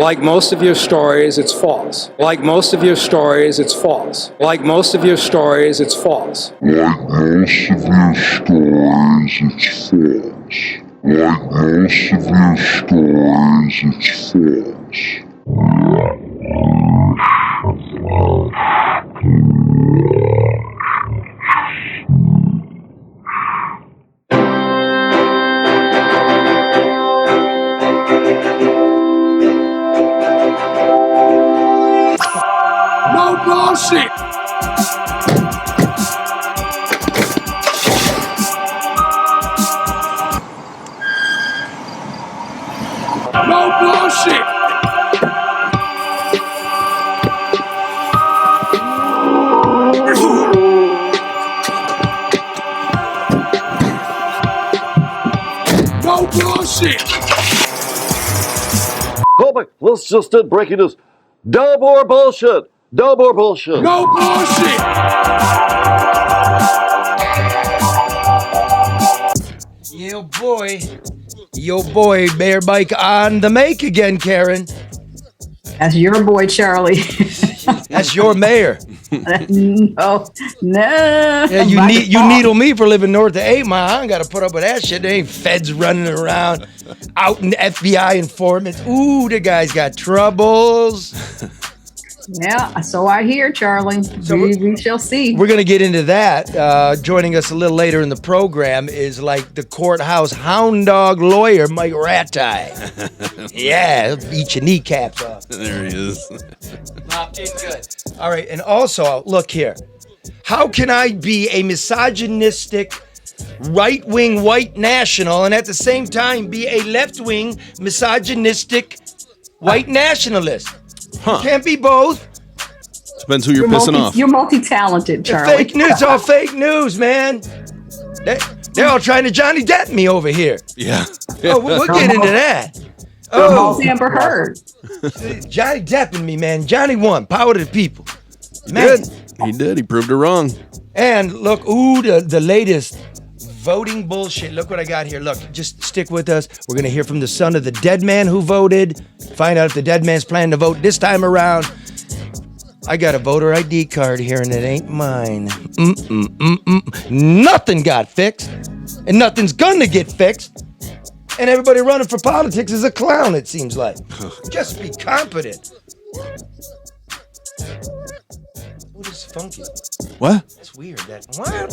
Like most of your stories, it's false. Like most of your stories, it's false. Like most of your stories, it's false. Like most of your stories, it's false. Like most of your stories, it's false. No bullshit! No bullshit! No bullshit! Colby, let's just did breaking news. No more bullshit! No more bullshit! No bullshit! Yo boy, Mayor Mike on the make again, Karen. That's your boy, Charlie. That's your mayor. No. Yeah, you needle me for living north of 8 Mile. I ain't got to put up with that shit. There ain't feds running around, out in FBI informants. Ooh, the guy's got troubles. Yeah, so I hear, Charlie. So we shall see. We're going to get into that. Joining us a little later in the program is like the courthouse hound dog lawyer, Mike Rattay. Yeah, he'll eat your kneecaps off. There he is. Popped in good. All right, and also, look here. How can I be a misogynistic, right-wing white national and at the same time be a left-wing, misogynistic white nationalist? Huh. Can't be both. Depends who you're pissing off. You're multi-talented, Charlie. Fake news. It's all fake news, man. They're all trying to Johnny Depp me over here. Yeah. Oh, we'll get into that. Amber Heard. Johnny Depping me, man. Johnny won. Power to the people. Man. He did. He proved it wrong. And look, the latest voting bullshit. Look what I got here. Look, just stick with us. We're going to hear from the son of the dead man who voted. Find out if the dead man's planning to vote this time around. I got a voter ID card here and it ain't mine. Nothing got fixed. And nothing's gonna get fixed. And everybody running for politics is a clown, it seems like. Just be competent. Oh, this is funky. What? It's weird. That wow.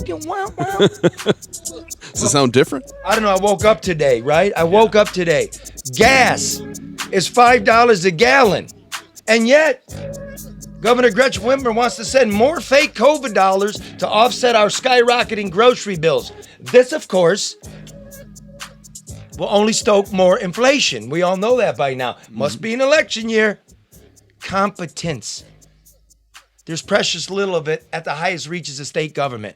Does it sound different? I don't know. I woke up today, right? Gas is $5 a gallon. And yet, Governor Gretchen Whitmer wants to send more fake COVID dollars to offset our skyrocketing grocery bills. This, of course, will only stoke more inflation. We all know that by now. Must be an election year. Competence. There's precious little of it at the highest reaches of state government.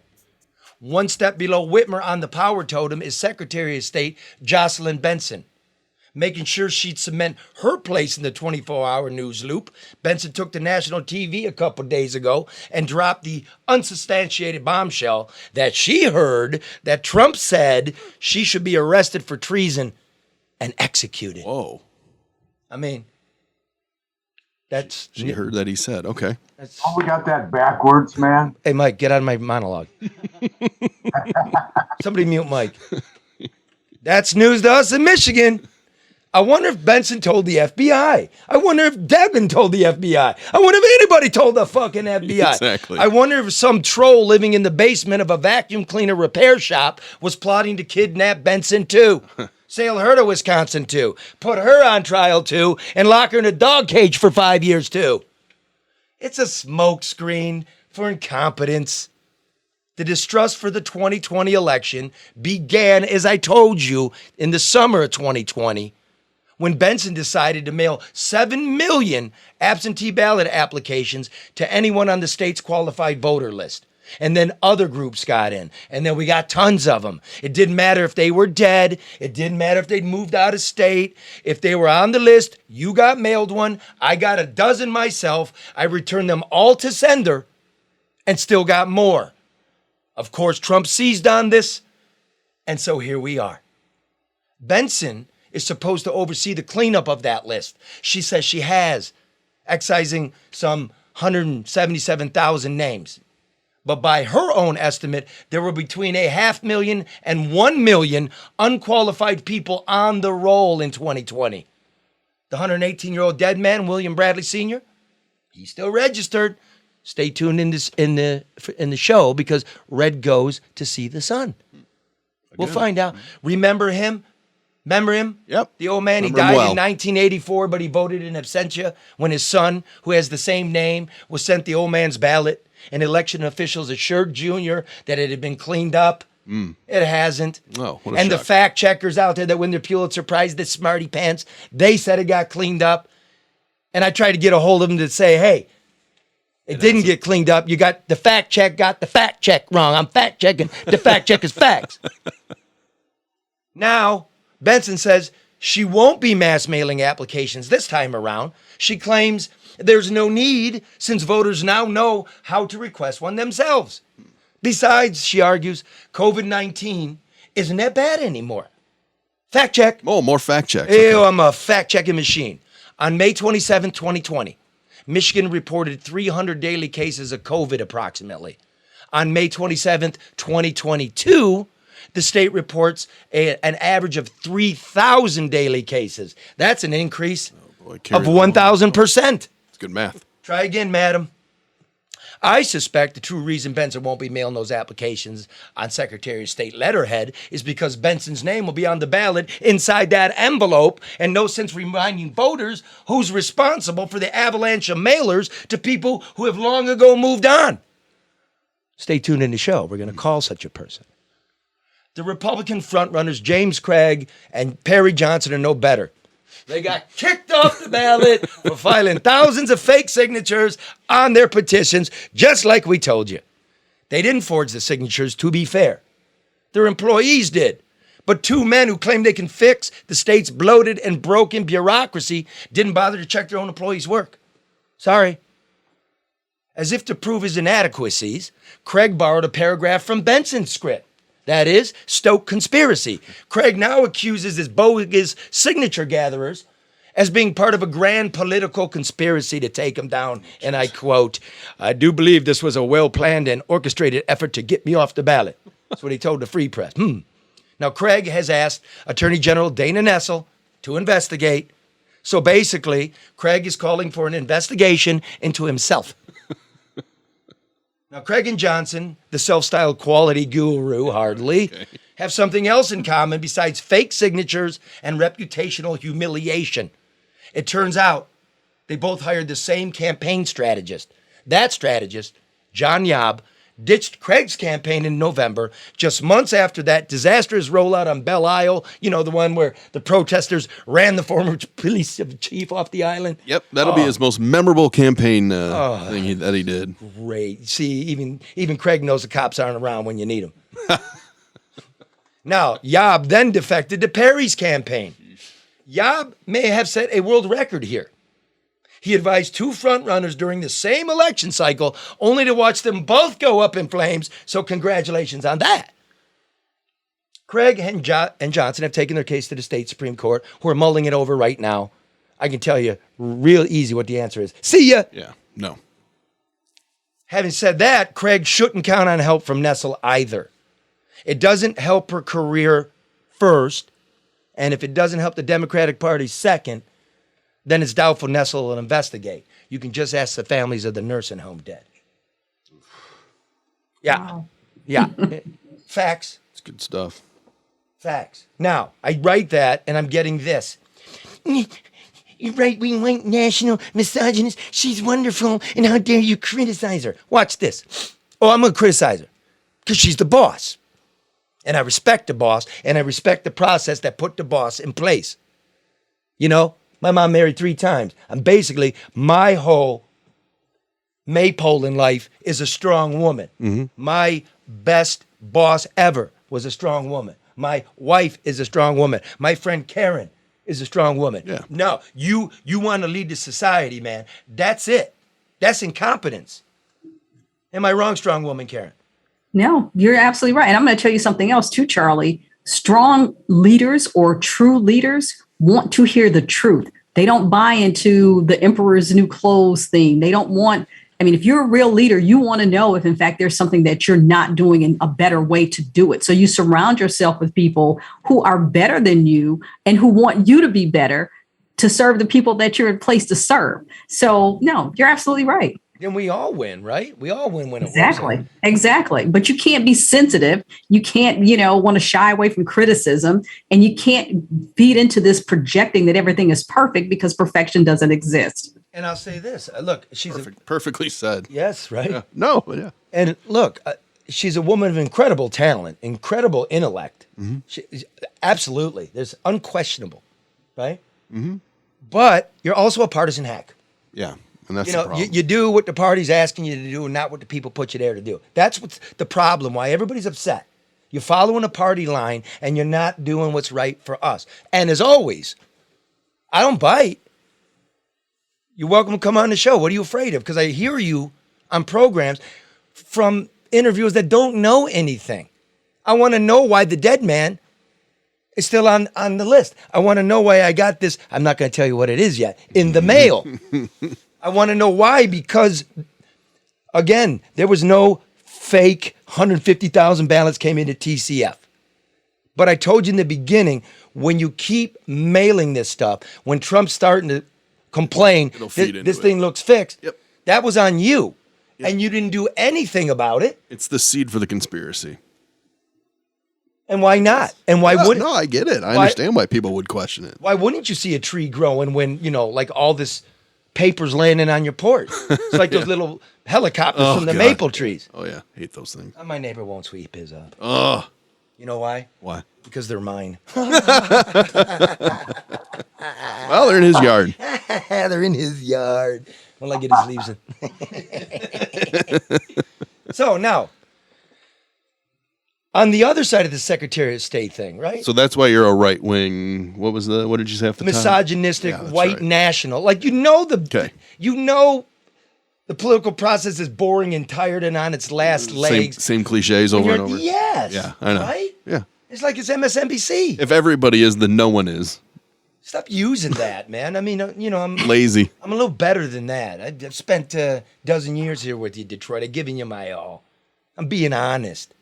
One step below Whitmer on the power totem is Secretary of State Jocelyn Benson. Making sure she'd cement her place in the 24-hour news loop, Benson took to national TV a couple days ago and dropped the unsubstantiated bombshell that she heard that Trump said she should be arrested for treason and executed. Whoa. I mean, that's... She heard that he said, okay. Oh, we got that backwards, man. Hey, Mike, get out of my monologue. Somebody mute Mike. That's news to us in Michigan. I wonder if Benson told the FBI. I wonder if Devin told the FBI. I wonder if anybody told the fucking FBI. Exactly. I wonder if some troll living in the basement of a vacuum cleaner repair shop was plotting to kidnap Benson too. Sail her to Wisconsin too. Put her on trial too and lock her in a dog cage for 5 years too. It's a smokescreen for incompetence. The distrust for the 2020 election began, as I told you, in the summer of 2020. When Benson decided to mail 7 million absentee ballot applications to anyone on the state's qualified voter list. And then other groups got in. And then we got tons of them. It didn't matter if they were dead. It didn't matter if they'd moved out of state. If they were on the list, you got mailed one. I got a dozen myself. I returned them all to sender and still got more. Of course, Trump seized on this. And so here we are. Benson is supposed to oversee the cleanup of that list. She says she has, excising some 177,000 names. But by her own estimate, there were between 500,000 and 1 million unqualified people on the roll in 2020. The 118-year-old dead man, William Bradley Sr., he's still registered. Stay tuned in the show because Red goes to see the sun. We'll find out. Remember him? Yep. The old man, he Remember him died well. in 1984, but he voted in absentia when his son, who has the same name, was sent the old man's ballot. And election officials assured Jr. that it had been cleaned up. It hasn't. Oh, what a and the shock. fact checkers out there that win their Pulitzer Prize, the smarty pants, they said it got cleaned up. And I tried to get a hold of them to say, hey, it didn't get cleaned up. You got the fact check wrong. I'm fact checking. The fact check is facts. Now, Benson says she won't be mass mailing applications this time around. She claims there's no need since voters now know how to request one themselves. Besides, she argues, COVID-19 isn't that bad anymore. Fact check. Oh, more fact checks. Ew, I'm a fact checking machine. On May 27, 2020, Michigan reported 300 daily cases of COVID approximately. On May 27th, 2022, the state reports an average of 3,000 daily cases. That's an increase Boy, of carry 1,000%. It's good math. Try again, madam. I suspect the true reason Benson won't be mailing those applications on Secretary of State letterhead is because Benson's name will be on the ballot inside that envelope, and no sense reminding voters who's responsible for the avalanche of mailers to people who have long ago moved on. Stay tuned in the show. We're going to call such a person. The Republican frontrunners James Craig and Perry Johnson are no better. They got kicked off the ballot for filing thousands of fake signatures on their petitions, just like we told you. They didn't forge the signatures, to be fair. Their employees did. But two men who claim they can fix the state's bloated and broken bureaucracy didn't bother to check their own employees' work. Sorry. As if to prove his inadequacies, Craig borrowed a paragraph from Benson's script. That is, stoke conspiracy. Craig now accuses his bogus signature gatherers as being part of a grand political conspiracy to take him down. And I quote, I do believe this was a well-planned and orchestrated effort to get me off the ballot. That's what he told the Free Press. Now, Craig has asked Attorney General Dana Nessel to investigate. So basically, Craig is calling for an investigation into himself. Now, Craig and Johnson, the self-styled quality guru, hardly, have something else in common besides fake signatures and reputational humiliation. It turns out they both hired the same campaign strategist. That strategist, John Yob, ditched Craig's campaign in November, just months after that disastrous rollout on Belle Isle, you know, the one where the protesters ran the former police chief off the island. Yep, that'll be his most memorable campaign thing that he did. Great. See, even Craig knows the cops aren't around when you need them. Now, Yob then defected to Perry's campaign. Yob may have set a world record here. He advised two frontrunners during the same election cycle, only to watch them both go up in flames, so congratulations on that. Craig and Johnson have taken their case to the state Supreme Court, who are mulling it over right now. I can tell you real easy what the answer is. See ya! Yeah, no. Having said that, Craig shouldn't count on help from Nessel either. It doesn't help her career first, and if it doesn't help the Democratic Party second, then it's doubtful Nessel will investigate. You can just ask the families of the nursing home dead. Yeah. Wow. Yeah. Facts. It's good stuff. Facts. Now, I write that and I'm getting this. You right-wing white national misogynist. She's wonderful, and how dare you criticize her? Watch this. Oh, I'm going to criticize her because she's the boss. And I respect the boss, and I respect the process that put the boss in place. You know? My mom married 3 times. And basically, my whole maypole in life is a strong woman. Mm-hmm. My best boss ever was a strong woman. My wife is a strong woman. My friend Karen is a strong woman. Yeah. No, you want to lead the society, man. That's it. That's incompetence. Am I wrong, strong woman, Karen? No, you're absolutely right. And I'm going to tell you something else too, Charlie. Strong leaders or true leaders want to hear the truth. They don't buy into the emperor's new clothes thing. They don't want, I mean, if you're a real leader, you want to know if in fact there's something that you're not doing in a better way to do it. So you surround yourself with people who are better than you and who want you to be better to serve the people that you're in place to serve. So no, you're absolutely right. Then we all win, right? We all win when it Exactly. works. Exactly. But you can't be sensitive. You can't, want to shy away from criticism, and you can't feed into this projecting that everything is perfect because perfection doesn't exist. And I'll say this. Look, she's Perfectly said. yes, right? Yeah. No, but yeah. And look, she's a woman of incredible talent, incredible intellect. Absolutely. There's unquestionable, right? Mm-hmm. But you're also a partisan hack. Yeah. And that's the problem. You do what the party's asking you to do and not what the people put you there to do. That's what's the problem, why everybody's upset. You're following a party line and you're not doing what's right for us. And as always, I don't bite. You're welcome to come on the show. What are you afraid of? Because I hear you on programs from interviewers that don't know anything. I want to know why the dead man is still on the list. I want to know why I got this, I'm not going to tell you what it is yet, in the mail. I want to know why, because, again, there was no fake 150,000 ballots came into TCF. But I told you in the beginning, when you keep mailing this stuff, when Trump's starting to complain, this thing looks fixed, Yep. that was on you. Yep. And you didn't do anything about it. It's the seed for the conspiracy. And why not? And why wouldn't? No, I get it. I understand why people would question it. Why wouldn't you see a tree growing when, like all this paper's landing on your porch? It's like those little helicopters from the maple trees. Oh, yeah. Hate those things. My neighbor won't sweep his up. Oh. You know why? Why? Because they're mine. Well, they're in his yard. They're in his yard. Well, I get his leaves in. So now, on the other side of the Secretary of State thing, right? So that's why you're a right wing. What did you say off the top? Misogynistic, white national. Like, the political process is boring and tired and on its last legs. Same cliches over and over. Yes. Yeah, I know. Right? Yeah. It's like it's MSNBC. If everybody is, then no one is. Stop using that, man. I mean, I'm lazy. I'm a little better than that. I've spent a dozen years here with you, Detroit. I've given you my all. I'm being honest.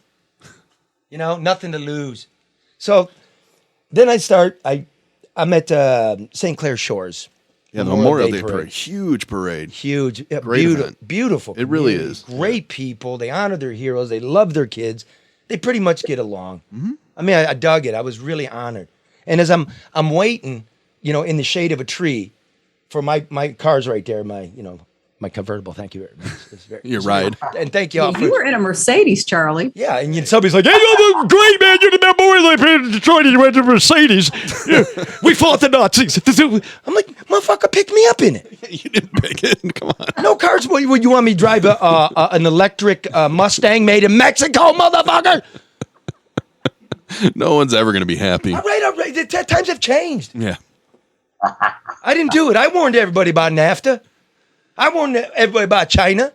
Nothing to lose. So then I'm at St. Clair Shores. Yeah, the Memorial Day Parade. Huge parade. Huge. Great event. Beautiful. It really is. Great people. They honor their heroes. They love their kids. They pretty much get along. Mm-hmm. I mean, I dug it. I was really honored. And as I'm waiting, in the shade of a tree for my car's right there, my convertible. Thank you very much. Your ride. And thank you all. You were in a Mercedes, Charlie. Yeah, and somebody's like, "Hey, you're the great man. You're the Memorial Day Parade in Detroit, and you went to Mercedes. Yeah, we fought the Nazis." I'm like, "Motherfucker, pick me up in it." You didn't pick it. Come on. No cars. Would you want me to drive an electric Mustang made in Mexico, motherfucker? No one's ever going to be happy. All right. The times have changed. Yeah. I didn't do it. I warned everybody about NAFTA. I warned everybody about China.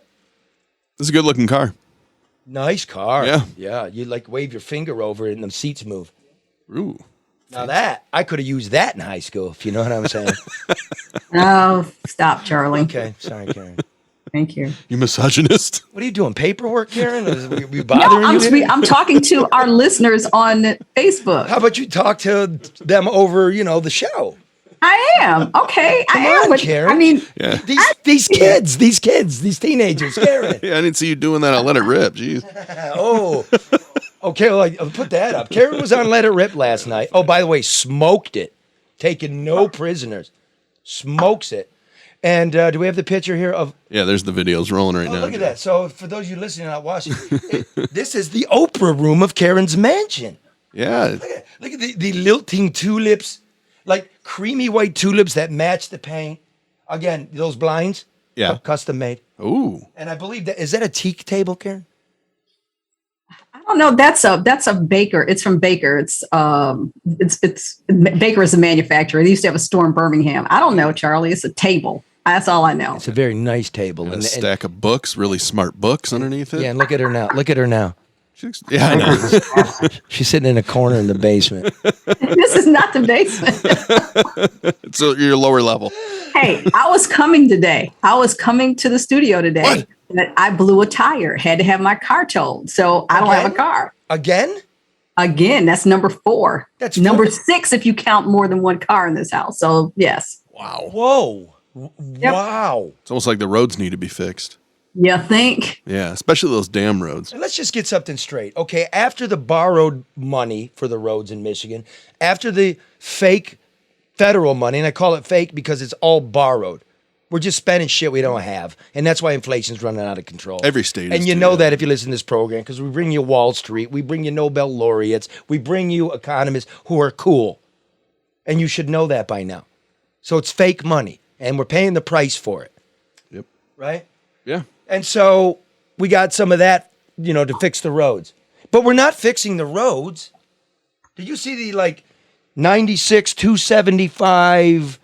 This is a good-looking car. Nice car. Yeah. Yeah. You wave your finger over it and the seats move. Ooh. Now I could have used that in high school, if you know what I'm saying. Oh, stop, Charlie. Okay. Sorry, Karen. Thank you. You misogynist. What are you doing? Paperwork, Karen? We bothering you? I'm talking to our listeners on Facebook. How about you talk to them over, the show? I am. Okay. Come I am. on, Karen. I mean, Yeah. These kids, these teenagers, Karen. Yeah, I didn't see you doing that on Let It Rip. Jeez. Oh. Okay, well, I'll put that up. Karen was on Let It Rip last night. Oh, by the way, smoked it. Taking no prisoners. Smokes it. And do we have the picture here of... Yeah, there's the videos rolling right now. Look at that. So for those of you listening not watching, this is the Oprah room of Karen's mansion. Yeah. Look at the lilting tulips, like creamy white tulips that match the paint. Again, those blinds. Yeah. Custom made. Ooh. And I believe is that a teak table, Karen? I don't know. That's a Baker. It's from Baker. It's Baker is a manufacturer. They used to have a store in Birmingham. I don't know, Charlie. It's a table. That's all I know. It's a very nice table. And a stack of books, really smart books underneath it. Yeah, and look at her now. Look at her now. Yeah, I know. She's sitting in a corner in the basement. This is not the basement. It's your lower level. Hey, I was coming today. I was coming to the studio today. What? But I blew a tire, had to have my car towed. So I don't have a car. Again? Again, that's number 4. That's number 6 if you count more than one car in this house. So yes. Wow. Whoa. Yep. Wow. It's almost like the roads need to be fixed. You think? Yeah, especially those damn roads. And let's just get something straight. Okay, after the borrowed money for the roads in Michigan, after the fake federal money, and I call it fake because it's all borrowed. We're just spending shit we don't have. And that's why inflation's running out of control. Every state And is you too, know yeah. that if you listen to this program, because we bring you Wall Street, we bring you Nobel laureates, we bring you economists who are cool. And you should know that by now. So it's fake money, and we're paying the price for it. Yep. Right? Yeah. And so we got some of that, to fix the roads. But we're not fixing the roads. Did you see the 96, 275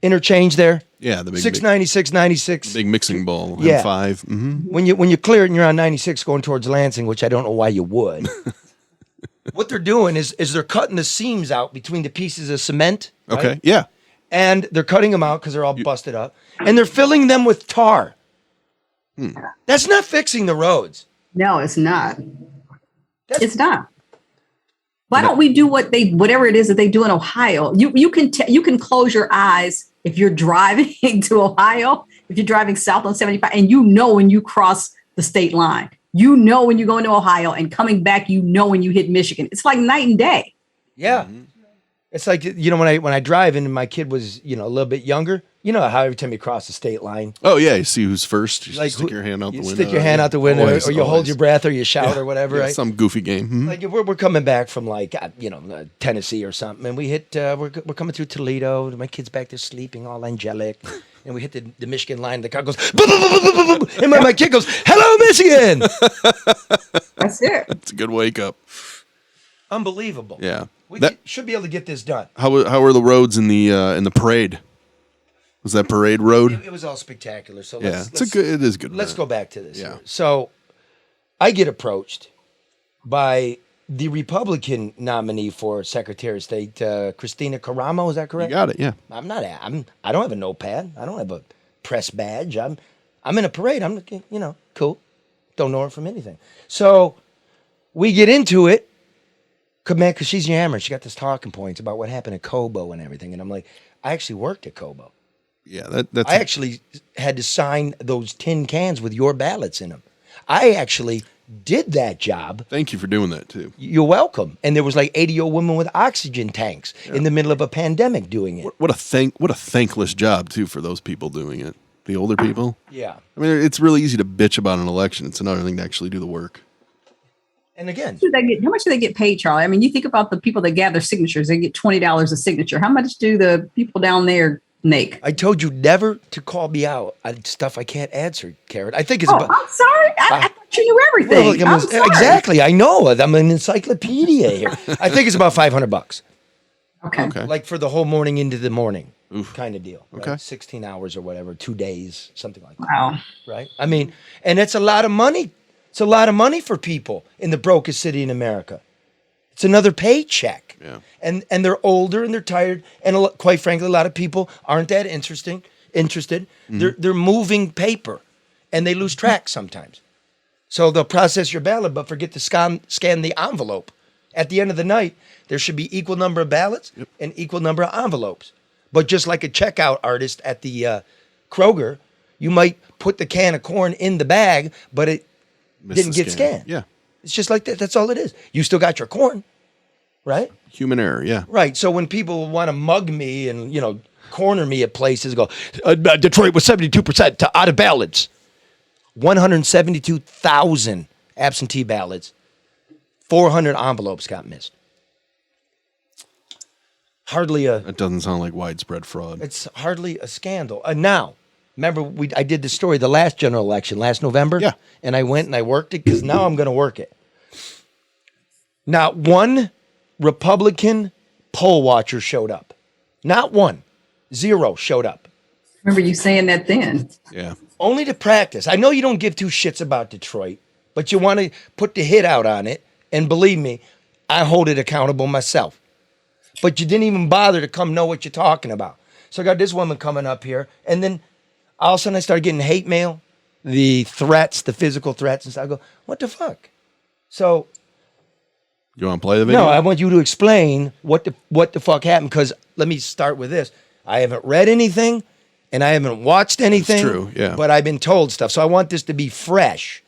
interchange there? Yeah, the big 696, 96. big mixing bowl. Yeah. M5. Mm-hmm. When you clear it and you're on 96 going towards Lansing, which I don't know why you would. What they're doing is they're cutting the seams out between the pieces of cement. Right? Okay. Yeah. And they're cutting them out because they're all busted up. And they're filling them with tar. That's not fixing the roads. No, it's not. It's not. Why don't we do whatever it is that they do in Ohio? You can close your eyes if you're driving to Ohio, if you're driving south on 75, and when you cross the state line. When you go into Ohio and coming back, when you hit Michigan. It's like night and day. Yeah. It's like, when I drive and my kid was, a little bit younger, how every time you cross the state line. Oh, yeah. You see who's first. You Like, stick your hand out the window. Stick your hand out the window, or you hold your breath, or you shout, or whatever, Yeah, right? some goofy game. Mhm. Like if we're coming back from Tennessee or something, and we hit we're coming through Toledo. My kid's back there sleeping, all angelic, and we hit the Michigan line. The car goes, boom, boom, boom, boom, boom, boom, and my kid goes, "Hello, Michigan!" That's it. It's a good wake up. Unbelievable. Yeah. We That- should be able to get this done. How were the roads in the parade? Was that parade road? It was all spectacular. So Yeah, it is good. Let's go back to this. Yeah. So I get approached by the Republican nominee for Secretary of State, Christina Caramo. Is that You correct? got it. Yeah. I don't have a notepad. I don't have a press badge. I'm in a parade. I'm cool. Don't know her from anything. So we get into it. Man, because she's yammering. She got this talking points about what happened at Kobo and everything. And I'm like, I actually worked at Kobo. Yeah. That's. I actually had to sign those tin cans with your ballots in them. I actually did that job. Thank you for doing that too. You're welcome. And there was 80-year-old women with oxygen tanks in the middle of a pandemic doing it. What a thankless job too for those people doing it. The older people. Yeah. I mean, it's really easy to bitch about an election. It's another thing to actually do the work. And again, How much do they get paid, Charlie? I mean, you think about the people that gather signatures, they get $20 a signature. How much do the people down there make? I told you never to call me out on stuff I can't answer, Karen. I think it's Oh, about. I'm sorry. I thought you knew everything. Well, I'm sorry. exactly. I know. I'm an encyclopedia here. I think it's about $500. Okay. Okay. Like for the whole morning into the morning kind of deal. Right? Okay. 16 hours or whatever, 2 days, something like that. Wow. Right? I mean, and it's a lot of money. It's a lot of money for people in the brokest city in America. It's another paycheck. Yeah. And they're older and they're tired. And quite frankly, a lot of people aren't that interested. They're moving paper and they lose track sometimes. So they'll process your ballot, but forget to scan the envelope. At the end of the night, there should be equal number of ballots and equal number of envelopes. But just like a checkout artist at the Kroger, you might put the can of corn in the bag, but it didn't get scanned. Yeah. It's just like that. That's all it is. You still got your corn, right? Human error. Yeah. Right. So when people want to mug me and, corner me at places, go, Detroit was 72% out of ballots. 172,000 absentee ballots. 400 envelopes got missed. That doesn't sound like widespread fraud. It's hardly a scandal. Now, remember I did the story, the last general election, last November? Yeah. And I went and I worked it because now I'm going to work it. Not one Republican poll watcher showed up. Not one. 0 showed up. Remember you saying that then. Yeah. Only to practice. I know you don't give two shits about Detroit, but you want to put the hit out on it. And believe me, I hold it accountable myself. But you didn't even bother to come know what you're talking about. So I got this woman coming up here, and then all of a sudden I started getting hate mail, the threats, the physical threats, and so I go, what the fuck? So You want to play the video? no, I want you to explain what the fuck happened, because let me start with this. I haven't read anything, and I haven't watched anything. true, yeah. But I've been told stuff, so I want this to be fresh,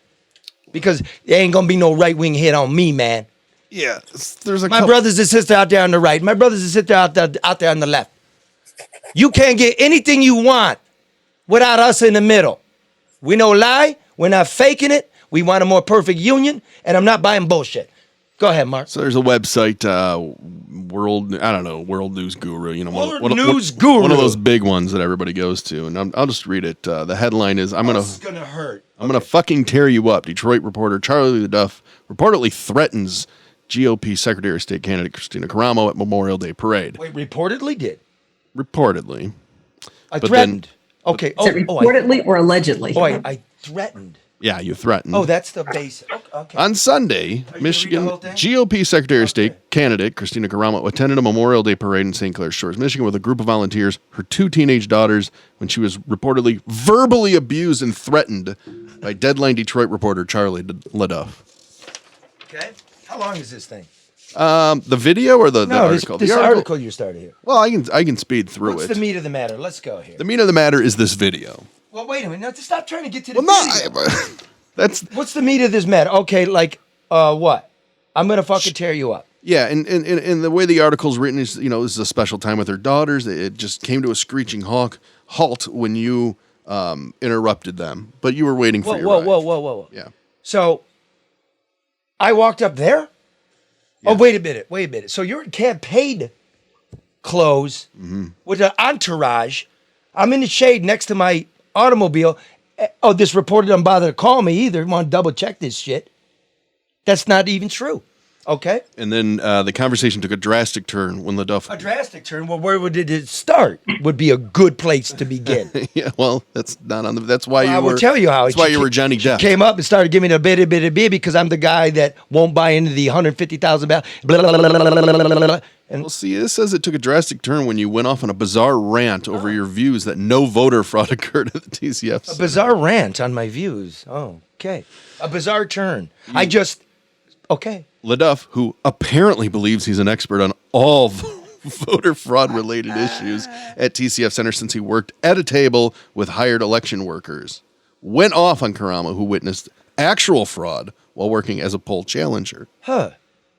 because there ain't gonna be no right-wing hit on me, man. Yeah. There's a My couple- brothers and sisters out there on the right, my brothers and sisters out there on the left. You can't get anything you want without us in the middle. We no lie. We're not faking it. We want a more perfect union, and I'm not buying bullshit. Go ahead, Mark. So there's a website, World News Guru. You know, World News Guru. one of those big ones that everybody goes to, and I'll just read it. The headline is, This is gonna hurt. I'm gonna fucking tear you up. Detroit reporter Charlie LeDuff reportedly threatens GOP Secretary of State candidate Christina Caramo at Memorial Day parade. Wait, reportedly did. Reportedly. I But threatened. Okay. Is it reportedly or allegedly? I threatened. Yeah, you threatened. Oh, that's the basic. Okay. On Sunday, Are you gonna read Michigan the whole thing? GOP Secretary of State candidate Christina Caramo attended a Memorial Day parade in St. Clair Shores, Michigan, with a group of volunteers, her 2 teenage daughters, when she was reportedly verbally abused and threatened by Deadline Detroit reporter Charlie LeDuff. Okay. How long is this thing? The video or the No, article? this The article you started here. Well, I can speed through What's it. the meat of the matter? Let's go here. The meat of the matter is this video. Well, wait a minute. Now, stop trying to get to the Well, video. no, that's What's the meat of this matter? Okay, like, what? I'm gonna fucking tear you up. yeah, and the way the article's written is, you know, this is a special time with her daughters. It just came to a screeching halt when you interrupted them, but you were waiting for your ride. Whoa. Yeah. So, I walked up there. Oh, wait a minute. So you're in campaign clothes with an entourage. I'm in the shade next to my automobile. Oh, this reporter doesn't bother to call me either. Want to double check this shit. That's not even true. Okay? And then the conversation took a drastic turn when LeDuff. A drastic turn. Well, where would it start? Would be a good place to begin. Yeah, well, that's not on the. That's why I you will were. tell you how. That's why you were Johnny Depp. Came up and started giving me the bitty because I'm the guy that won't buy into the 150,000 blah, blah, blah, blah, blah, blah, blah, blah. And Well, see, this says it took a drastic turn when you went off on a bizarre rant over your views that no voter fraud occurred at the TCF. a bizarre rant on my views. Oh, okay. A bizarre turn. Okay. LeDuff, who apparently believes he's an expert on all voter fraud related issues at TCF Center since he worked at a table with hired election workers, went off on Caramo, who witnessed actual fraud while working as a poll challenger. Huh.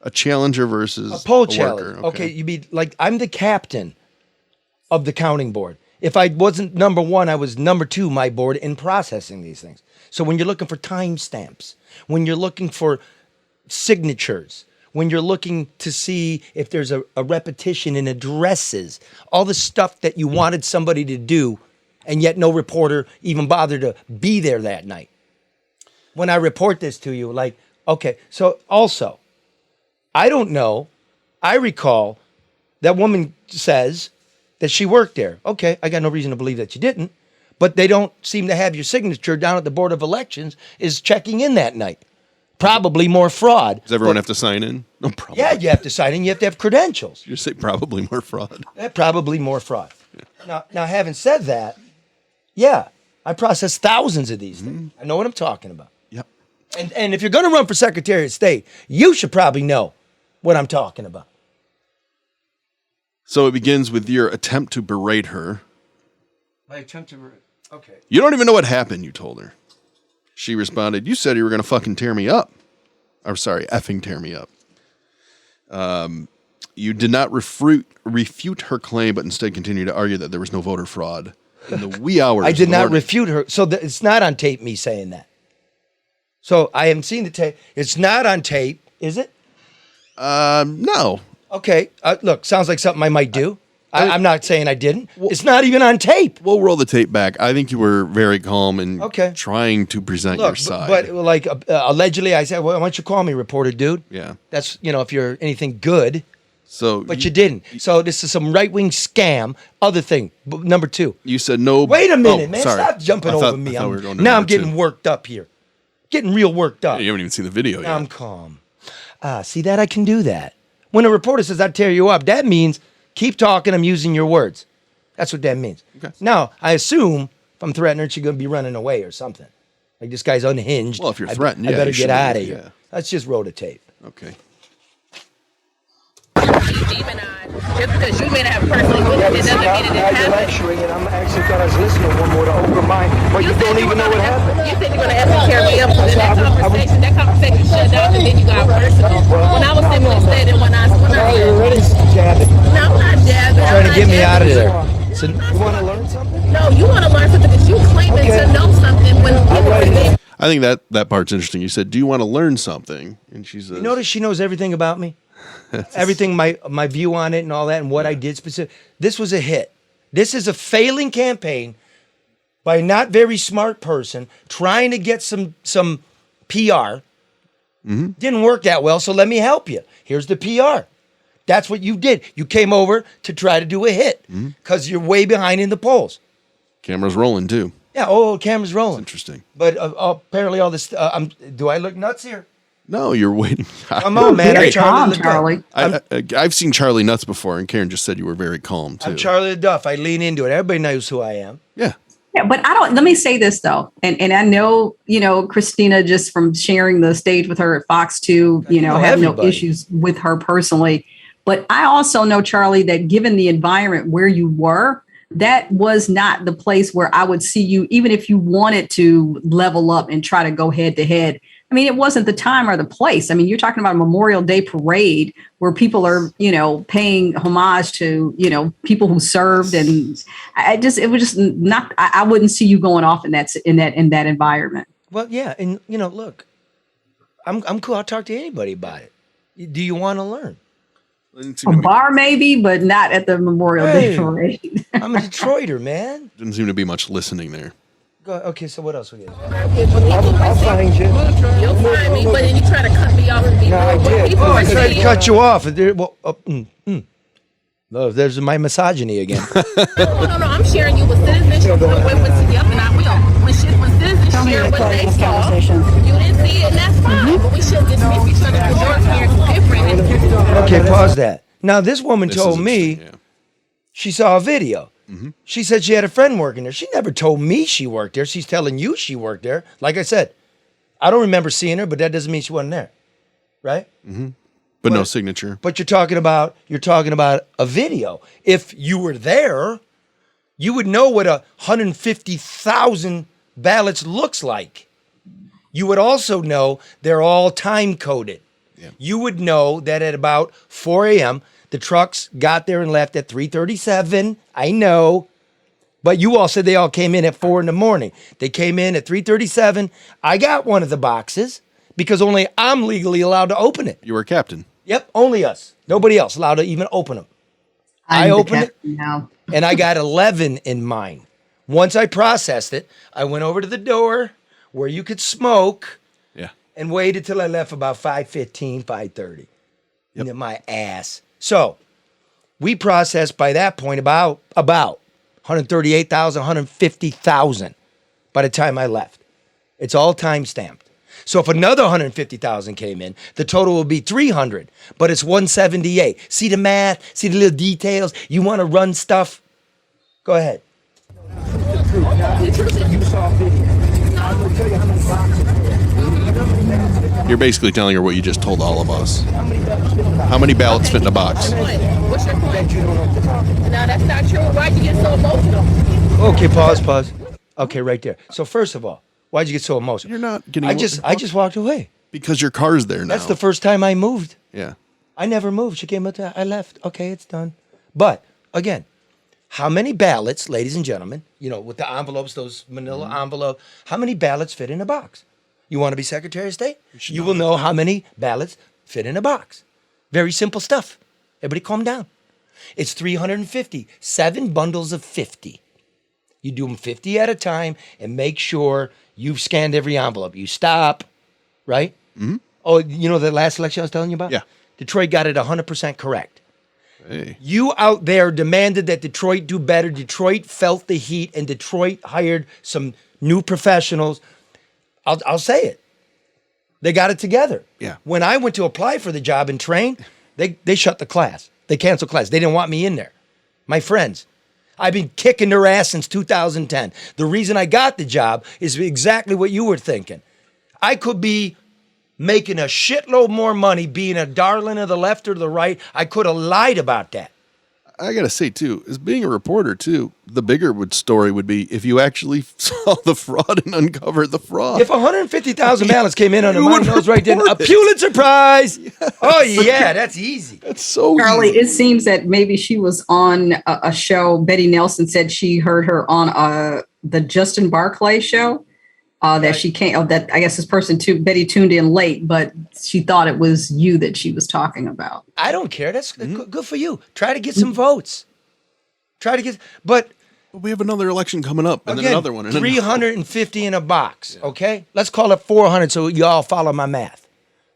A challenger versus A poll worker. challenge. Okay, you mean like I'm the captain of the counting board. If I wasn't number one, I was number two, my board, in processing these things. So when you're looking for timestamps, when you're looking for signatures, when you're looking to see if there's a repetition in addresses, all the stuff that you wanted somebody to do, and yet no reporter even bothered to be there that night. When I report this to you, like, okay, so also, I don't know, I recall that woman says that she worked there. Okay, I got no reason to believe that you didn't, but they don't seem to have your signature down at the Board of Elections is checking in that night. Probably more fraud. Does everyone have to sign in? No problem. Yeah, you have to sign in. You have to have credentials. You say probably more fraud. Probably more fraud. Now, having said that, yeah, I process thousands of these things. I know what I'm talking about. Yep. And if you're going to run for Secretary of State, you should probably know what I'm talking about. So it begins with your attempt to berate her. My attempt to... Okay. You don't even know what happened, you told her. She responded, you said you were going to fucking tear me up. I'm sorry, effing tear me up. You did not refute her claim, but instead continued to argue that there was no voter fraud in the wee hours. I did of the not morning. refute her. So it's not on tape, me saying that. So I haven't seen the tape. It's not on tape, is it? No. Okay. Look, sounds like something I might do. I'm not saying I didn't. It's not even on tape. We'll roll the tape back. I think you were very calm and Okay. trying to present your Look, side. but like allegedly, I said, well, why don't you call me reporter, dude? Yeah. That's, if you're anything good, So but you didn't. So this is some right-wing scam. Other thing, number two. you said no. Wait a minute, Oh, man. sorry. Stop jumping I thought- over me. I thought we were going to Now I'm number two. getting worked up here. getting real worked up. You haven't even seen the video yet. I'm calm. See that? I can do that. When a reporter says, I tear you up, that means keep talking, I'm using your words. That's what that means. Okay. Now, I assume if I'm threatening her, she's going to be running away or something. Like, this guy's unhinged. Well, if you're threatened, I better you get should, out of here. yeah. Let's just roll the tape. Okay. Just because you may not have personally witnessed it doesn't mean it didn't happen. lecturing, and I'm actually thought I was listening one more to open mind, but you don't even know what happened. You said you're going to ask me to carry me up, so then that conversation shut down, and then you got personal. When I was simply said it, when I Already jabbing. no, I'm not jabbing. Trying to get me out of there. So You want to learn something? no, you want to learn something because you claiming to know something when people I think that part's interesting. You said, do you want to learn something? And she says, You notice she knows everything about me? Everything, my view on it and all that and what I did specific. This was a hit. This is a failing campaign by a not very smart person trying to get some PR. Didn't work that well, so let me help you. Here's the PR. That's what you did. You came over to try to do a hit because you're way behind in the polls. camera's rolling too. Yeah, camera's rolling. Interesting. But apparently all this, do I look nuts here? No, you're waiting. Come on, man. Very I'm Charlie calm, LeDuff. Charlie. I've seen Charlie nuts before, and Karen just said you were very calm too. I'm Charlie LeDuff. I lean into it. Everybody knows who I am. Yeah. Yeah, but I don't. Let me say this though, and I know Christina, just from sharing the stage with her at Fox 2, know have no everybody. issues with her personally. But I also know, Charlie, that given the environment where you were, that was not the place where I would see you, even if you wanted to level up and try to go head to head. I mean, it wasn't the time or the place. I mean, you're talking about a Memorial Day parade where people are, paying homage to, people who served. And it was just not, I wouldn't see you going off in that environment. Well, yeah. And, look, I'm cool. I'll talk to anybody about it. Do you want to learn? A bar maybe, but not at the Memorial Day parade. I'm a Detroiter, man. Didn't seem to be much listening there. Okay, so what else we got? I'll find you. You'll find me, but then you try to cut me off and be I tried to cut you off. No, there's my misogyny again. No, I'm sharing you with citizenship. Yep, and I will. When citizens share what they saw, you didn't see it, and that's fine. But we shouldn't dismiss each other because your experience is different. Okay, pause that. Now, this woman told me interesting, she saw a video. She said she had a friend working there. She never told me she worked there. She's telling you she worked there. Like I said, I don't remember seeing her, but that doesn't mean she wasn't there, right? But no signature. But you're talking about a video. If you were there, you would know what 150,000 ballots looks like. You would also know they're all time coded. Yeah. You would know that at about 4 a.m., the trucks got there and left at 3:37. I know. But you all said they all came in at 4 in the morning. They came in at 3:37. I got one of the boxes because only I'm legally allowed to open it. You were captain. Yep, only us. Nobody else allowed to even open them. I opened it, now. and I got 11 in mine. Once I processed it, I went over to the door where you could smoke Yeah. and waited till I left about 5:15, 5:30. Yep. My ass. So we processed by that point about 138,000, 150,000 by the time I left. It's all time stamped. So if another 150,000 came in, the total will be 300, but it's 178. See the math? See the little details? You want to run stuff? Go ahead. You saw a video. I will tell you how many boxes. You're basically telling her what you just told all of us. How many ballots fit in a box? What's your point? No, that's not true. Why'd you get so emotional? Okay, pause. Okay, right there. So first of all, why'd you get so emotional? You're not getting. I just walked away. because your car's there now. That's the first time I moved. Yeah. I never moved. She came up to, I left. Okay, it's done. But again, how many ballots, ladies and gentlemen, with the envelopes, those manila envelope, how many ballots fit in a box? You want to be Secretary of State? You will know how many ballots fit in a box. Very simple stuff. Everybody calm down. It's 350, 7 bundles of 50. You do them 50 at a time and make sure you've scanned every envelope. You stop, right? Mm-hmm. Oh, the last election I was telling you about? Yeah. Detroit got it 100% correct. Hey. You out there demanded that Detroit do better. Detroit felt the heat, and Detroit hired some new professionals. I'll say it. They got it together. Yeah. When I went to apply for the job and train, they shut the class. They canceled class. They didn't want me in there. My friends. I've been kicking their ass since 2010. The reason I got the job is exactly what you were thinking. I could be making a shitload more money being a darling of the left or the right. I could have lied about that. I got to say, too, as being a reporter, too, the bigger story would be if you actually saw the fraud and uncovered the fraud. If 150,000 ballots came in under You my would nose right then, a report it. Pulitzer Prize. Oh, yeah, that's easy. That's so Charlie, easy. it seems that maybe she was on a show. Betty Nelson said she heard her on the Justin Barclay show. That she can't. That I guess this person too. Betty tuned in late, but she thought it was you that she was talking about. I don't care. That's good for you. Try to get some votes. But We have another election coming up, and again, then another one. And 350 in a box, okay? Let's call it 400 so you all follow my math.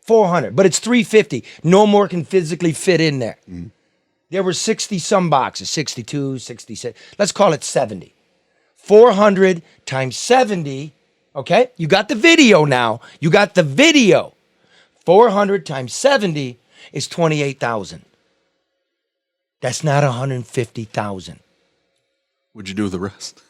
400, but it's 350. No more can physically fit in there. There were 60-some boxes, 62, 66. Let's call it 70. 400 times 70, okay? You got the video now. You got the video. 400 times 70 is 28,000. That's not 150,000. What'd you do with the rest?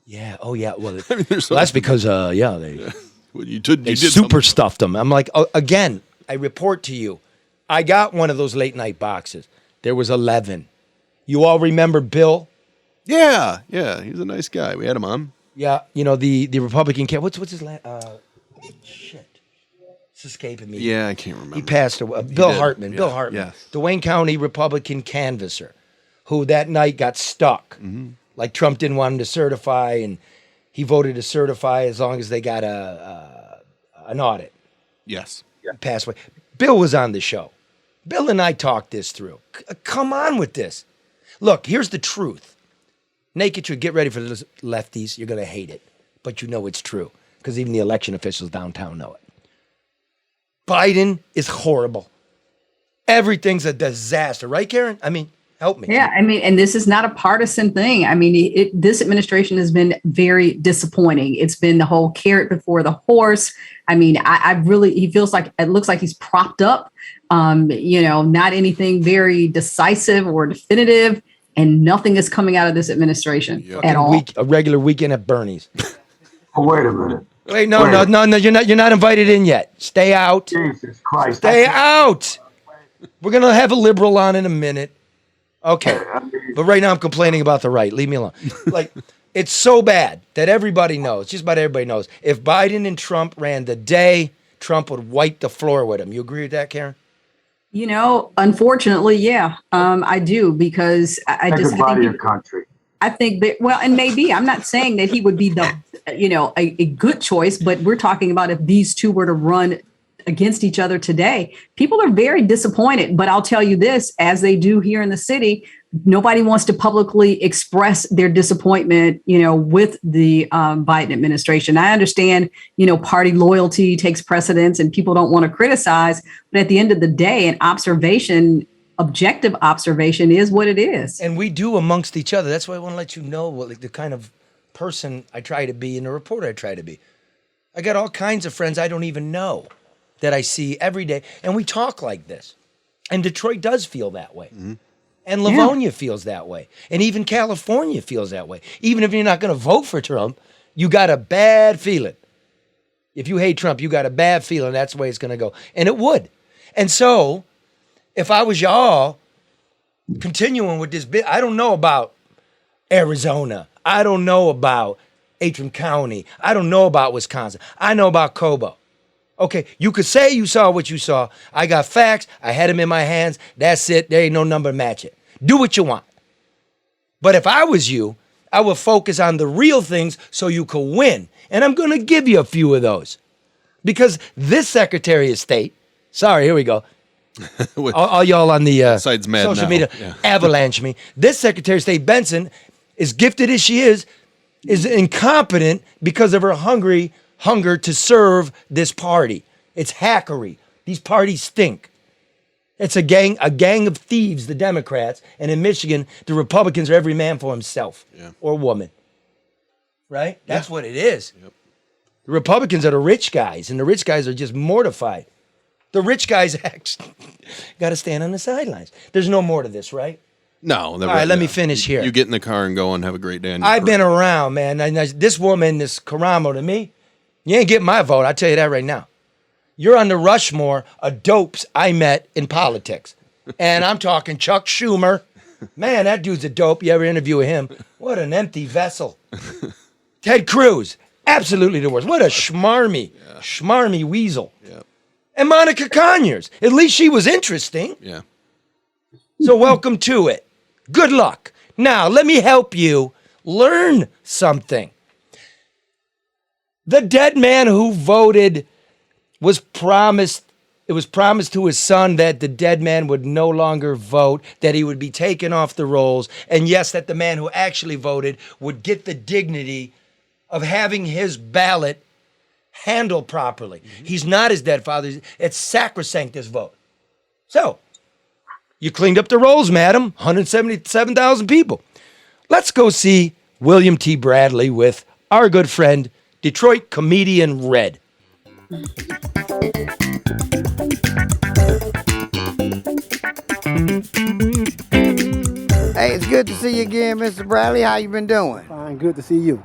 Yeah. Oh, yeah. Well, I mean, there's that's because, they Well, you did super something. stuffed them. I'm like, again, I report to you. I got one of those late night boxes. There was 11. You all remember Bill? Yeah, he's a nice guy. We had him on. Yeah. You know, the Republican what's his last, shit. It's escaping me. Yeah, I can't remember. He passed away. Bill did. Hartman. Yeah, Bill Hartman. yes. Duane County Republican canvasser who that night got stuck. Like Trump didn't want him to certify, and he voted to certify as long as they got an audit. Yes. He passed away. Bill was on the show. Bill and I talked this through. Come on with this. Look, here's the truth. Naked Truth, get ready for the lefties. You're going to hate it. But you know it's true because even the election officials downtown know it. Biden is horrible. Everything's a disaster. Right, Karen? I mean, help me. Yeah, I mean, and this is not a partisan thing. I mean, this administration has been very disappointing. It's been the whole carrot before the horse. I mean, I really, he feels like, it looks like he's propped up, not anything very decisive or definitive, and nothing is coming out of this administration at all. A regular weekend at Bernie's. Oh, wait a minute. Wait, no, you're not invited in yet. Stay out. Jesus Christ. Stay out. We're going to have a liberal on in a minute. Okay. But right now I'm complaining about the right. Leave me alone. Like, it's so bad that everybody knows, just about everybody knows, if Biden and Trump ran the day, Trump would wipe the floor with him. You agree with that, Karen? Unfortunately, yeah, I do, because I just Goodbye to think your country. I think that, well, and maybe I'm not saying that he would be a good choice, but we're talking about if these two were to run against each other today, people are very disappointed. But I'll tell you this, as they do here in the city, nobody wants to publicly express their disappointment, with the Biden administration. I understand, party loyalty takes precedence and people don't want to criticize. But at the end of the day, objective observation is what it is. And we do amongst each other. That's why I want to let you know what the kind of person I try to be and the reporter I try to be. I got all kinds of friends I don't even know that I see every day. And we talk like this. And Detroit does feel that way. Mm-hmm. And Livonia feels that way. And even California feels that way. Even if you're not going to vote for Trump, you got a bad feeling. If you hate Trump, you got a bad feeling that's the way it's going to go. And it would. And so, if I was y'all continuing with this bit, I don't know about Arizona. I don't know about Antrim County. I don't know about Wisconsin. I know about Cobo. Okay, you could say you saw what you saw. I got facts. I had them in my hands. That's it. There ain't no number to match it. Do what you want. But if I was you, I would focus on the real things so you could win. And I'm going to give you a few of those. Because this Secretary of State, sorry, here we go. all y'all on the social media avalanche me. This Secretary of State Benson, as gifted as she is incompetent because of her hunger to serve this party. It's hackery. These parties stink. It's a gang of thieves, the Democrats, and in Michigan, the Republicans are every man for himself or woman. Right? That's what it is. Yep. The Republicans are the rich guys, and the rich guys are just mortified. The rich guys got to stand on the sidelines. There's no more to this, right? No. All right, let me finish here. You get in the car and go and have a great day. I've been around, man. This woman, this Karamo, to me, you ain't getting my vote. I'll tell you that right now. You're on the Rushmore of dopes I met in politics. And I'm talking Chuck Schumer. Man, that dude's a dope. You ever interview him? What an empty vessel. Ted Cruz, absolutely the worst. What a schmarmy weasel. Yep. And Monica Conyers, at least she was interesting. Yeah. So welcome to it. Good luck. Now, let me help you learn something. The dead man who voted was promised to his son that the dead man would no longer vote, that he would be taken off the rolls, and yes, that the man who actually voted would get the dignity of having his ballot handled properly. He's not his dead father. It's sacrosanct, this vote. So, you cleaned up the rolls, madam. 177,000 people. Let's go see William T. Bradley with our good friend, Detroit comedian Red. Hey, it's good to see you again, Mr. Bradley. How you been doing? Fine, good to see you.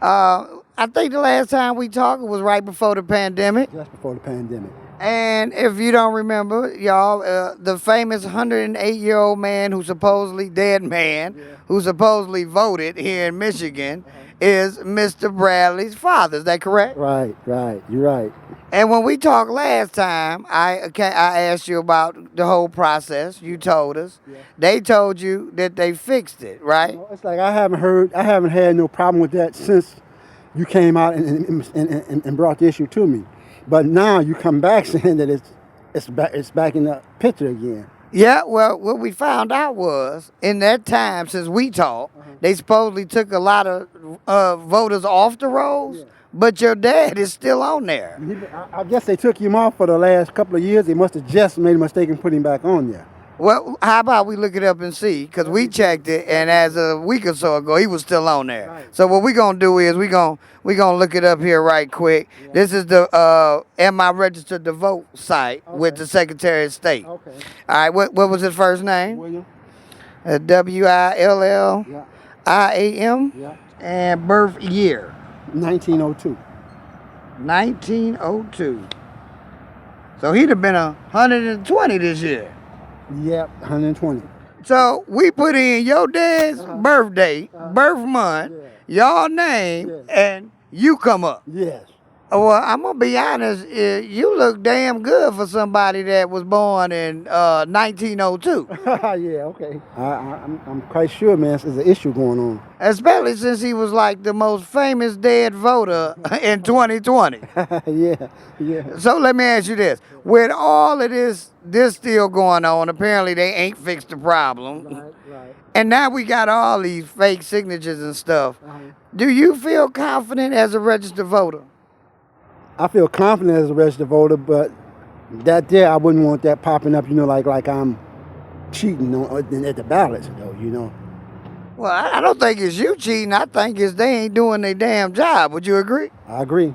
I think the last time we talked was right before the pandemic. Just before the pandemic. And if you don't remember, y'all, the famous 108-year-old man who supposedly dead man, who supposedly voted here in Michigan, is Mr. Bradley's father. Is that correct? Right. You're right. And when we talked last time, I asked you about the whole process. You told us. Yeah. They told you that they fixed it, right? Well, it's like I haven't had no problem with that since you came out and brought the issue to me. But now you come back saying that it's back in the picture again. Yeah, well, what we found out was, in that time since we talked, they supposedly took a lot of voters off the rolls, but your dad is still on there. I guess they took him off for the last couple of years. They must have just made a mistake in putting him back on there. Well, how about we look it up and see? Because we checked it, and as a week or so ago, he was still on there. Right. So what we're going to do is we're gonna look it up here right quick. Yeah. This is the Am I Registered to Vote site with the Secretary of State. Okay. All right, what was his first name? William. William. Yeah. And birth year? 1902. 1902. So he'd have been 120 this year. Yep, 120. So we put in your dad's birthday, birth month, y'all name, and you come up. Yes. Well, I'm going to be honest, you look damn good for somebody that was born in 1902. Yeah, okay. I'm quite sure, man, there's an issue going on. Especially since he was like the most famous dead voter in 2020. Yeah. So let me ask you this. With all of this still going on, apparently they ain't fixed the problem. Right. And now we got all these fake signatures and stuff. Do you feel confident as a registered voter? I feel confident as a registered voter, but I wouldn't want that popping up, like I'm cheating at the ballots, though. Well, I don't think it's you cheating. I think it's they ain't doing their damn job. Would you agree? I agree.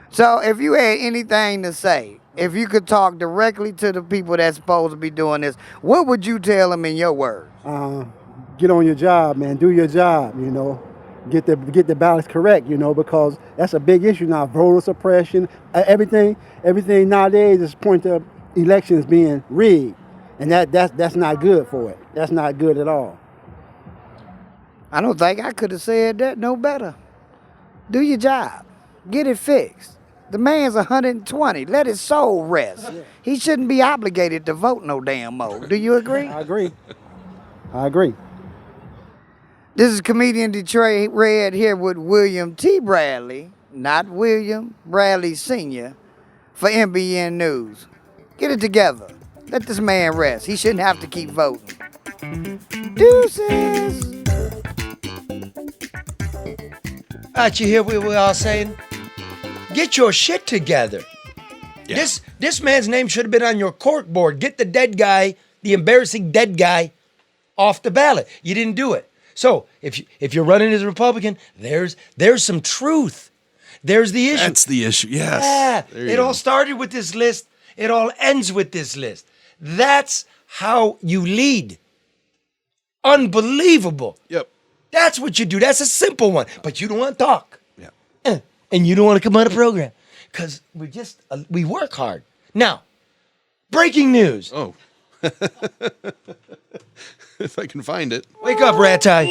So if you had anything to say, if you could talk directly to the people that's supposed to be doing this, what would you tell them in your words? Get on your job, man. Do your job, Get the ballots correct, because that's a big issue now. Voter suppression, everything nowadays is pointing to elections being rigged, and that's not good for it. That's not good at all. I don't think I could have said that no better. Do your job, get it fixed. The man's 120. Let his soul rest. Yeah. He shouldn't be obligated to vote no damn more. Do you agree? I agree. This is comedian Detroit Red here with William T. Bradley, not William Bradley Sr., for NBN News. Get it together. Let this man rest. He shouldn't have to keep voting. Deuces. Aren't you hear what we're all saying? Get your shit together. Yeah. This man's name should have been on your cork board. Get the dead guy, the embarrassing dead guy, off the ballot. You didn't do it. So if you're running as a Republican, there's some truth. There's the issue. That's the issue. Yes. Yeah. There you It go. all started with this list. It all ends with this list. That's how you lead. Unbelievable. Yep. That's what you do. That's a simple one. But you don't want to talk. Yeah. And you don't want to come on a program. Because we work hard. Now, breaking news. Oh. If I can find it. Wake up, Rat Tie.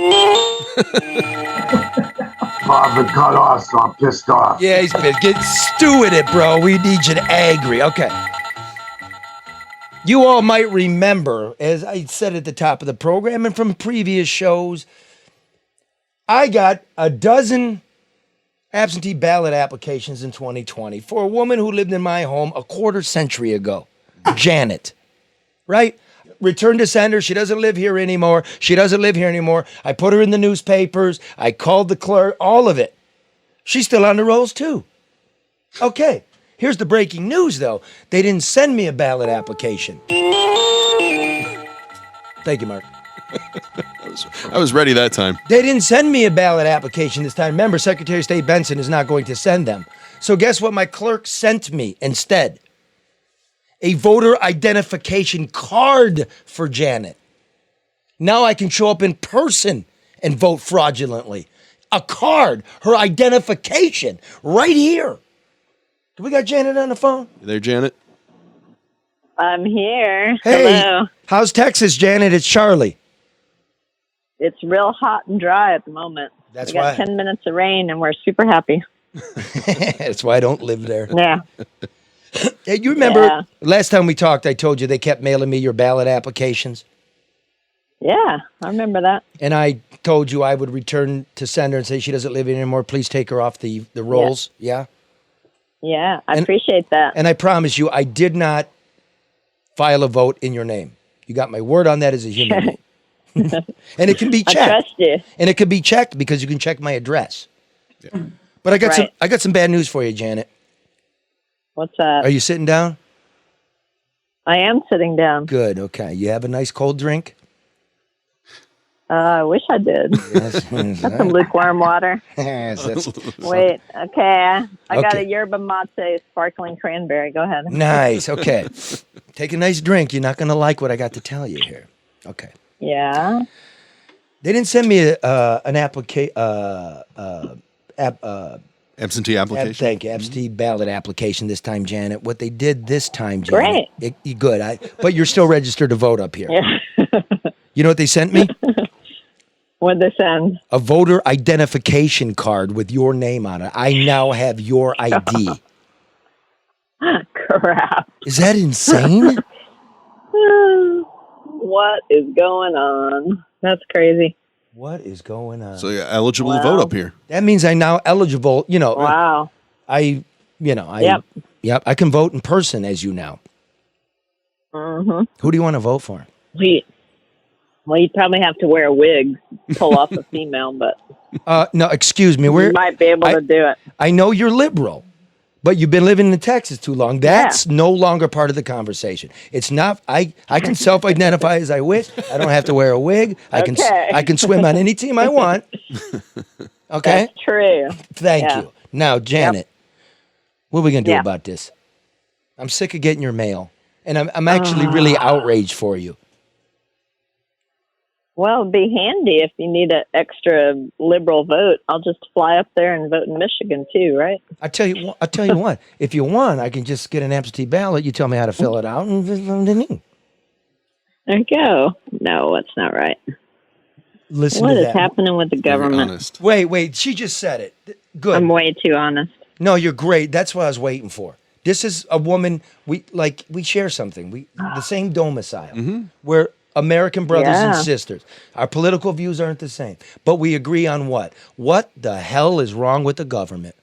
I've been cut off, so I'm pissed off. Yeah, he's pissed. Get stew with it, bro. We need you to angry. Okay. You all might remember, as I said at the top of the program and from previous shows, I got a dozen absentee ballot applications in 2020 for a woman who lived in my home a quarter century ago, Janet. Right? Returned to sender. She doesn't live here anymore. I put her in the newspapers. I called the clerk, all of it. She's still on the rolls too. Okay. Here's the breaking news, though. They didn't send me a ballot application. Thank you, Mark. I was ready that time. They didn't send me a ballot application this time. Remember, Secretary of State Benson is not going to send them. So guess what my clerk sent me instead? A voter identification card for Janet. Now I can show up in person and vote fraudulently. A card, her identification, right here. Do we got Janet on the phone? You there, Janet? I'm here. Hey, Hello. how's Texas, Janet? It's Charlie. It's real hot and dry at the moment. That's we got why. 10 minutes of rain and we're super happy. That's why I don't live there. Yeah. Hey, you remember Yeah. last time we talked, I told you they kept mailing me your ballot applications? Yeah, I remember that. And I told you I would return to sender and say she doesn't live here anymore. Please take her off the rolls. Yeah? Yeah, I And- appreciate that. And I promise you, I did not file a vote in your name. You got my word on that as a human being. And it can be I checked. trust you. And it can be checked because you can check my address. But I got Right. I got some bad news for you, Janet. What's that? Are you sitting down? I am sitting down. Good. Okay. You have a nice cold drink? I wish I did. Yes. That's some lukewarm water. Yes, that's- Wait, okay. I got a Okay. yerba mate sparkling cranberry. Go ahead. Nice. Okay. Take a nice drink. You're not going to like what I got to tell you here. Okay. Yeah. They didn't send me an application. Absentee application. Thank you. Absentee ballot application this time, Janet. What they did this time, Janet. Great. Good. But you're still registered to vote up here. Yeah. You know what they sent me? What'd they send? A voter identification card with your name on it. I now have your ID. Crap. Is that insane? What is going on? That's crazy. What is going on? So you're eligible to vote up here. That means I'm now eligible. You know, Wow. Yep, I can vote in person as you now. Mm-hmm. Who do you want to vote for? Well, you'd probably have to wear a wig, pull off a female, but No, excuse me. you might be able to do it. I know you're liberal, but you've been living in Texas too long. That's no longer part of the conversation. It's not. I can self-identify as I wish. I don't have to wear a wig. I can swim on any team I want. Okay. That's true. Thank Yeah. you. Now, Janet, what are we gonna do Yeah. about this? I'm sick of getting your mail, and I'm actually really outraged for you. Well, it'd be handy if you need an extra liberal vote. I'll just fly up there and vote in Michigan too, right? I tell you what. If you want, I can just get an absentee ballot. You tell me how to fill it out, and There you go. No, that's not right. listen What to is that. happening with the government? Honest. Wait. She just said it. Good. I'm way too honest. No, you're great. That's what I was waiting for. This is a woman. We share something. The same domicile. We're American brothers and Yeah. sisters. Our political views aren't the same, but we agree on what? What the hell is wrong with the government?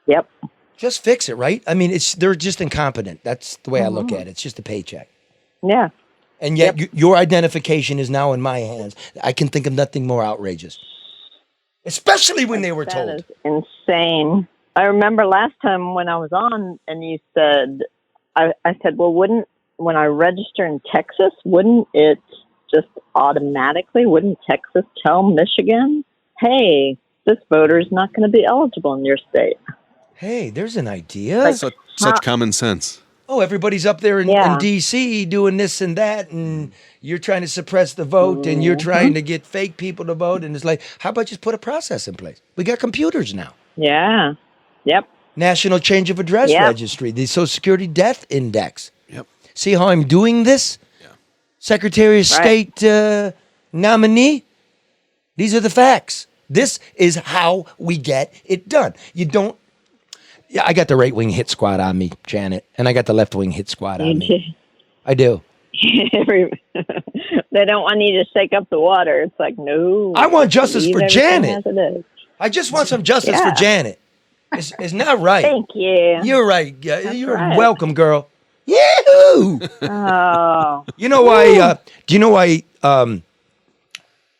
Yep. Just fix it, right? I mean, they're just incompetent. That's the way I look at it. It's just a paycheck. Yeah. And yet your identification is now in my hands. I can think of nothing more outrageous. Especially when they were That told. is insane. I remember last time when I was on and you said, I said, well, when I register in Texas, wouldn't it just automatically, wouldn't Texas tell Michigan, hey, this voter is not going to be eligible in your state. Hey, there's an idea. Such common sense. Oh, everybody's up there in D.C. doing this and that, and you're trying to suppress the vote, and you're trying to get fake people to vote, and it's like, how about just put a process in place? We got computers now. Yeah. Yep. National Change of Address Registry, the Social Security Death Index. Yep. See how I'm doing this? Yeah. Secretary of State nominee? These are the facts. This is how we get it done. You don't. Yeah, I got the right wing hit squad on me, Janet, and I got the left wing hit squad on me. I do. They don't want you to shake up the water. It's like, no. I want justice for Janet. As it is. I just want some justice for Janet. It's not right. Thank you. You're right. You're right. welcome, girl. Yahoo! Oh. You know why? Do you know why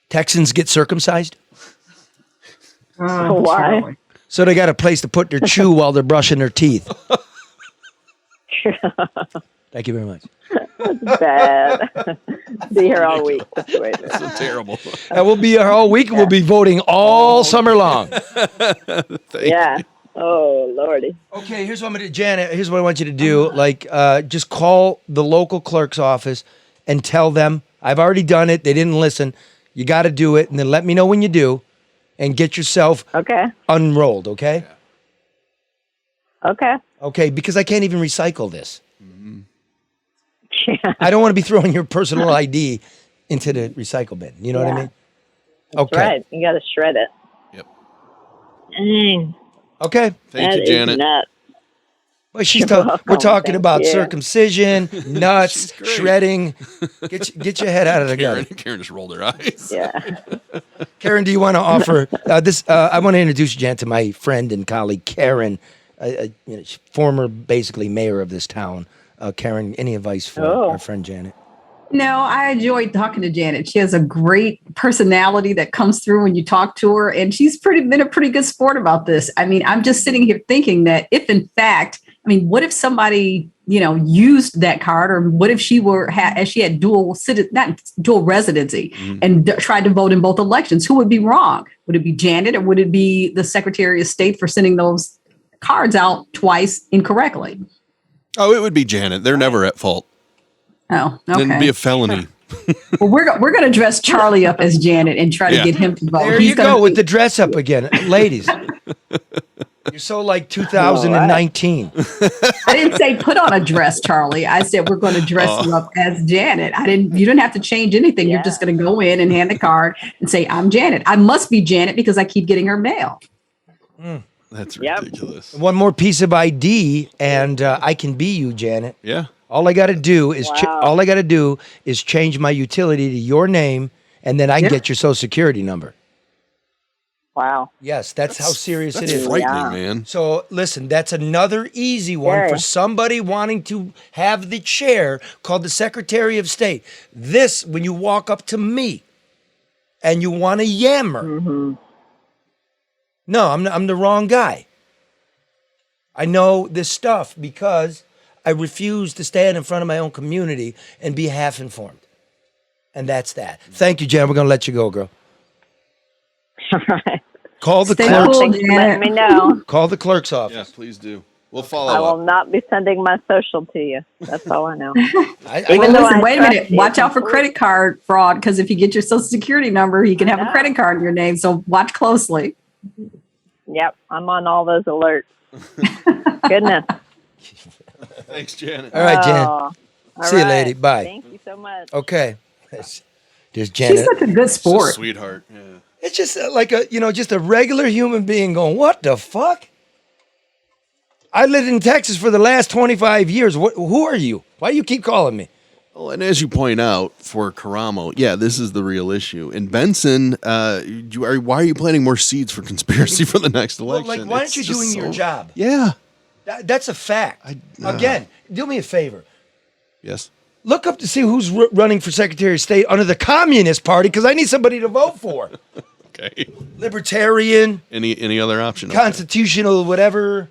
Texans get circumcised? Why? So they got a place to put their chew while they're brushing their teeth. Thank you very much. That's bad. Be here all week. That's so terrible. We'll be here all week. We'll be voting all summer long. Yeah. Oh, Lordy. Okay, here's what I'm going to do, Janet. Here's what I want you to do. Like, just call the local clerk's office and tell them, I've already done it. They didn't listen. You got to do it. And then let me know when you do. And get yourself unrolled, okay? Okay. Okay, because I can't even recycle this. I don't want to be throwing your personal ID into the recycle bin. You know what I mean? That's right. You got to shred it. Yep. Dang. Okay. Thank you, Janet. Nuts. Well, we're talking about circumcision, nuts, shredding. Get your head out of the gutter. Karen just rolled her eyes. Yeah. Karen, do you want to offer this? I want to introduce Jan to my friend and colleague, Karen, former, basically, mayor of this town. Karen, any advice for our friend Janet? No, I enjoyed talking to Janet. She has a great personality that comes through when you talk to her, and she's been a pretty good sport about this. I mean, I'm just sitting here thinking that if, in fact, what if somebody, used that card, or what if she had dual residency and tried to vote in both elections? Who would be wrong? Would it be Janet, or would it be the Secretary of State for sending those cards out twice incorrectly? Oh, it would be Janet. They're never at fault. Oh, okay. It'd be a felony. Well, we're going to dress Charlie up as Janet and try to get him to vote. There you go with the dress up again. Ladies, you're so like 2019. I didn't say put on a dress, Charlie. I said we're going to dress you up as Janet. You didn't have to change anything. Yeah. You're just going to go in and hand the card and say, I'm Janet. I must be Janet because I keep getting her mail. That's ridiculous. One more piece of ID and I can be you, Janet. Yeah. All I got to do is change my utility to your name, and then I can get your Social Security number. Wow. Yes, that's how serious it is. That's frightening, man. So listen, that's another easy one for somebody wanting to have the chair called the Secretary of State. This, when you walk up to me and you want to yammer. No, I'm the wrong guy. I know this stuff because I refuse to stand in front of my own community and be half informed. And that's that. Thank you, Jen. We're going to let you go, girl. All right. Call the Stay clerk's cool, Let me know. Call the clerk's office. Yes, please do. We'll follow I will up. not be sending my social to you. That's all I know. Listen, wait a minute. Watch out for credit card fraud, because if you get your Social Security number, you can have a credit card in your name. So watch closely. Yep. I'm on all those alerts. Goodness. Thanks, Janet. All right, Jen. All See you, right. lady. Bye. Thank you so much. Okay. There's Janet. She's such a good sport. Sweetheart. Yeah. It's just like just a regular human being going, what the fuck? I lived in Texas for the last 25 years. Who are you? Why do you keep calling me? Well, and as you point out, for Karamo, this is the real issue. In Benson, why are you planting more seeds for conspiracy for the next election? Well, why aren't you doing your job? Yeah. That's a fact. Again, do me a favor. Yes. Look up to see who's running for Secretary of State under the Communist Party, because I need somebody to vote for. Okay. Libertarian. Any other option? Constitutional, whatever.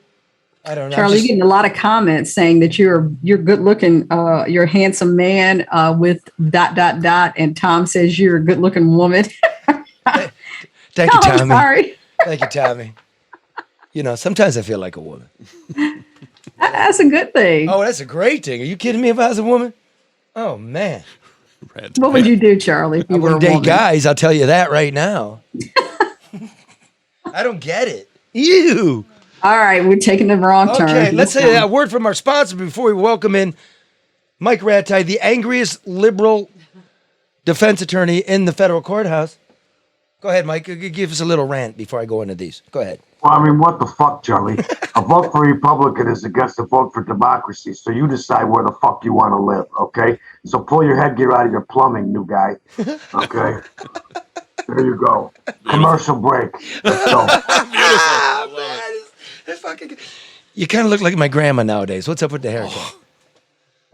I don't know. Charlie, you're getting a lot of comments saying that you're good looking, you're a handsome man with ... And Tom says you're a good looking woman. Thank you, Tommy. I'm sorry. Thank you, Tommy. You know, sometimes I feel like a woman. That's a good thing. Oh, that's a great thing. Are you kidding me if I was a woman? Oh, man. What would you do, Charlie, if I you were a wouldn't date woman? guys, I'll tell you that right now. I don't get it. Ew. All right, we're taking the wrong turn. Okay, let's say a word from our sponsor before we welcome in Mike Rattay, the angriest liberal defense attorney in the federal courthouse. Go ahead, Mike. Give us a little rant before I go into these. Go ahead. Well, I mean, what the fuck, Charlie? A vote for Republican is against a vote for democracy, so you decide where the fuck you want to live, okay? So pull your headgear out of your plumbing, new guy, okay? There you go. Commercial break. Let's go. You kind of look like my grandma nowadays. What's up with the haircut?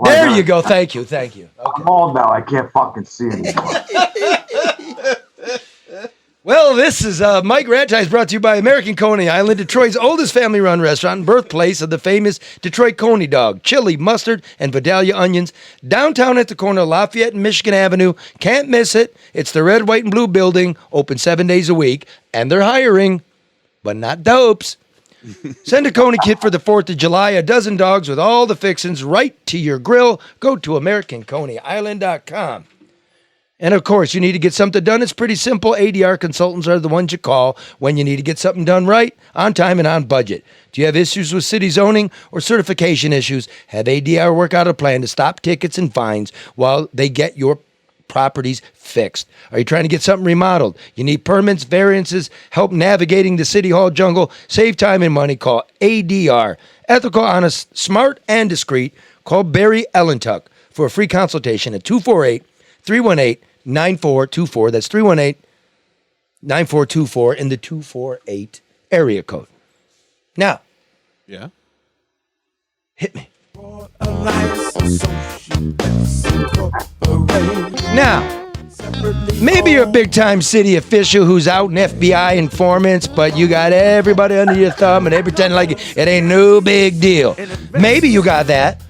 There you go. Thank you. Okay. I'm old now. I can't fucking see anymore. Well, this is Mike Rattay, brought to you by American Coney Island, Detroit's oldest family-run restaurant and birthplace of the famous Detroit Coney dog, chili, mustard, and Vidalia onions. Downtown at the corner of Lafayette and Michigan Avenue. Can't miss it. It's the red, white, and blue building, open 7 days a week, and they're hiring, but not dopes. Send a Coney kit for the 4th of July, a dozen dogs with all the fixings right to your grill. Go to AmericanConeyIsland.com. And of course, you need to get something done. It's pretty simple. ADR consultants are the ones you call when you need to get something done right, on time, and on budget. Do you have issues with city zoning or certification issues? Have ADR work out a plan to stop tickets and fines while they get your properties fixed. Are you trying to get something remodeled? You need permits, variances, help navigating the City Hall jungle. Save time and money. Call ADR. Ethical, honest, smart, and discreet. Call Barry Ellentuck for a free consultation at 248-318-9424. That's 318-9424 in the 248 area code. Now. Yeah. Hit me. Now, maybe you're a big-time city official who's out in FBI informants, but you got everybody under your thumb and they pretend like it ain't no big deal. Maybe you got that.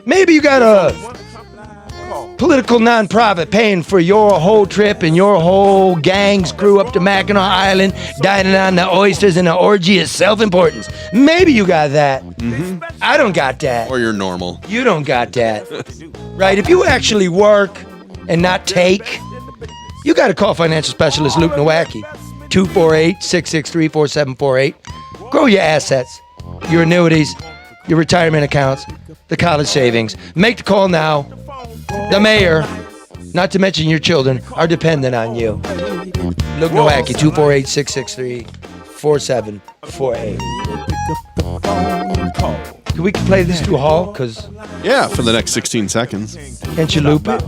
Maybe you got a political nonprofit paying for your whole trip and your whole gang's crew up to Mackinac Island, dining on the oysters in an orgy of self-importance. Maybe you got that. Mm-hmm. I don't got that. Or you're normal. You don't got that. Right? If you actually work and not take, you got to call financial specialist Luke Nowacki. 248-663-4748. Grow your assets, your annuities, your retirement accounts, the college savings. Make the call now. The mayor, not to mention your children, are dependent on you. Luke Nowacki, 248-663-4748. Can we play this to Hall? Yeah, for the next 16 seconds. Can't you loop it?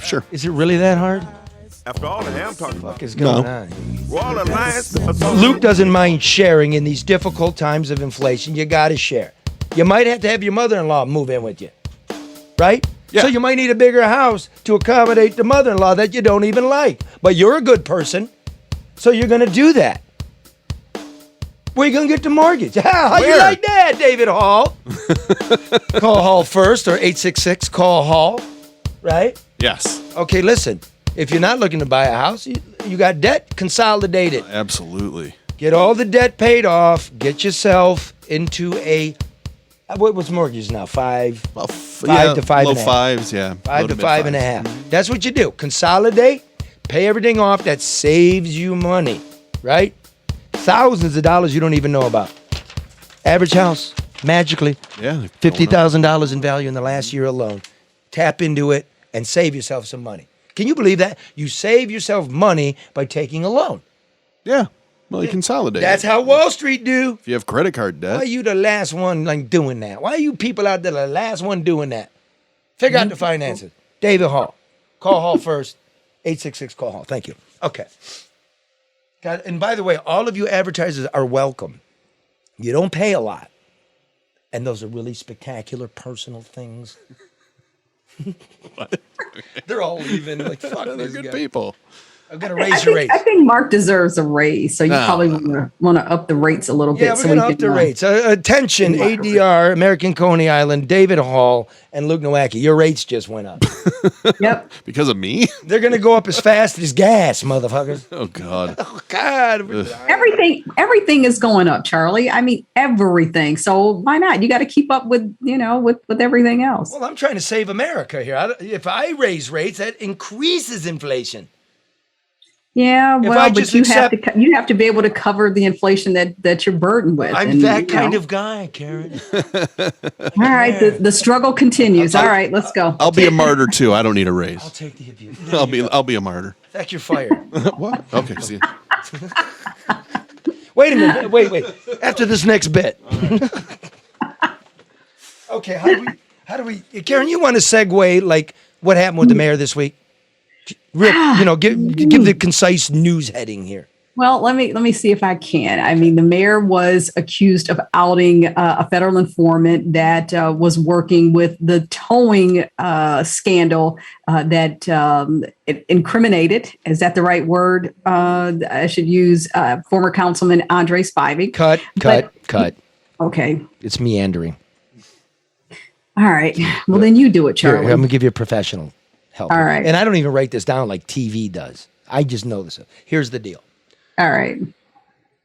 Sure. Is it really that hard? After all the damn talking What is going on? Luke Luke doesn't mind sharing in these difficult times of inflation. You got to share. You might have to have your mother-in-law move in with you, right? Yeah. So you might need a bigger house to accommodate the mother-in-law that you don't even like. But you're a good person, so you're going to do that. Where you going to get the mortgage? How you like that, David Hall? Call Hall first, or 866-CALL-HALL, right? Yes. Okay, listen. If you're not looking to buy a house, you got debt, consolidate it. Absolutely. Get all the debt paid off. Get yourself into a... What's mortgage now? Five to 5.5. Low fives, yeah. 5 to 5.5. That's what you do. Consolidate, pay everything off. That saves you money, right? Thousands of dollars you don't even know about. Average house, magically, yeah, $50,000 in value in the last year alone. Tap into it and save yourself some money. Can you believe that? You save yourself money by taking a loan. Yeah. Well, you consolidate. That's how Wall Street do. If you have credit card debt. Why are you the last one doing that? Why are you people out there the last one doing that? Figure out the finances. David Hall. Call Hall first. 866-CALL-HALL. Thank you. Okay. God, and by the way, all of you advertisers are welcome. You don't pay a lot. And those are really spectacular personal things. What? They're all leaving. Like, fuck They're this good guy. people. I'm gonna raise your rates. I think Mark deserves a raise, so you No. probably want to up the rates a little bit. Yeah, we're so gonna we up can, the rates. Attention, ADR, American Coney Island, David Hall, and Luke Nowacki. Your rates just went up. Yep. Because of me? They're gonna go up as fast as gas, motherfuckers. Oh God. Oh God. Everything is going up, Charlie. I mean, everything. So why not? You got to keep up with, with everything else. Well, I'm trying to save America here. If I raise rates, that increases inflation. Yeah, If well, I but just you have to be able to cover the inflation that you're burdened with. I'm and, that kind of guy, Karen. All right, the struggle continues. All right, let's go. I'll be a martyr too. I don't need a raise. I'll take the abuse. I'll be a martyr. In fact, you're fired. What? Okay, see. Wait a minute. Wait. After this next bit. Okay, how do we Karen, you want to segue like what happened with the mayor this week? Real, give the concise news heading here. Well, let me see if I can. I mean, the mayor was accused of outing a federal informant that was working with the towing scandal that incriminated. Is that the right word? I should use former Councilman Andre Spivey. Cut. Okay. It's meandering. All right. Well, then you do it, Here, Charlie. I'm gonna give you a professional help. All right. And I don't even write this down like TV does. I just know this. Here's the deal. All right.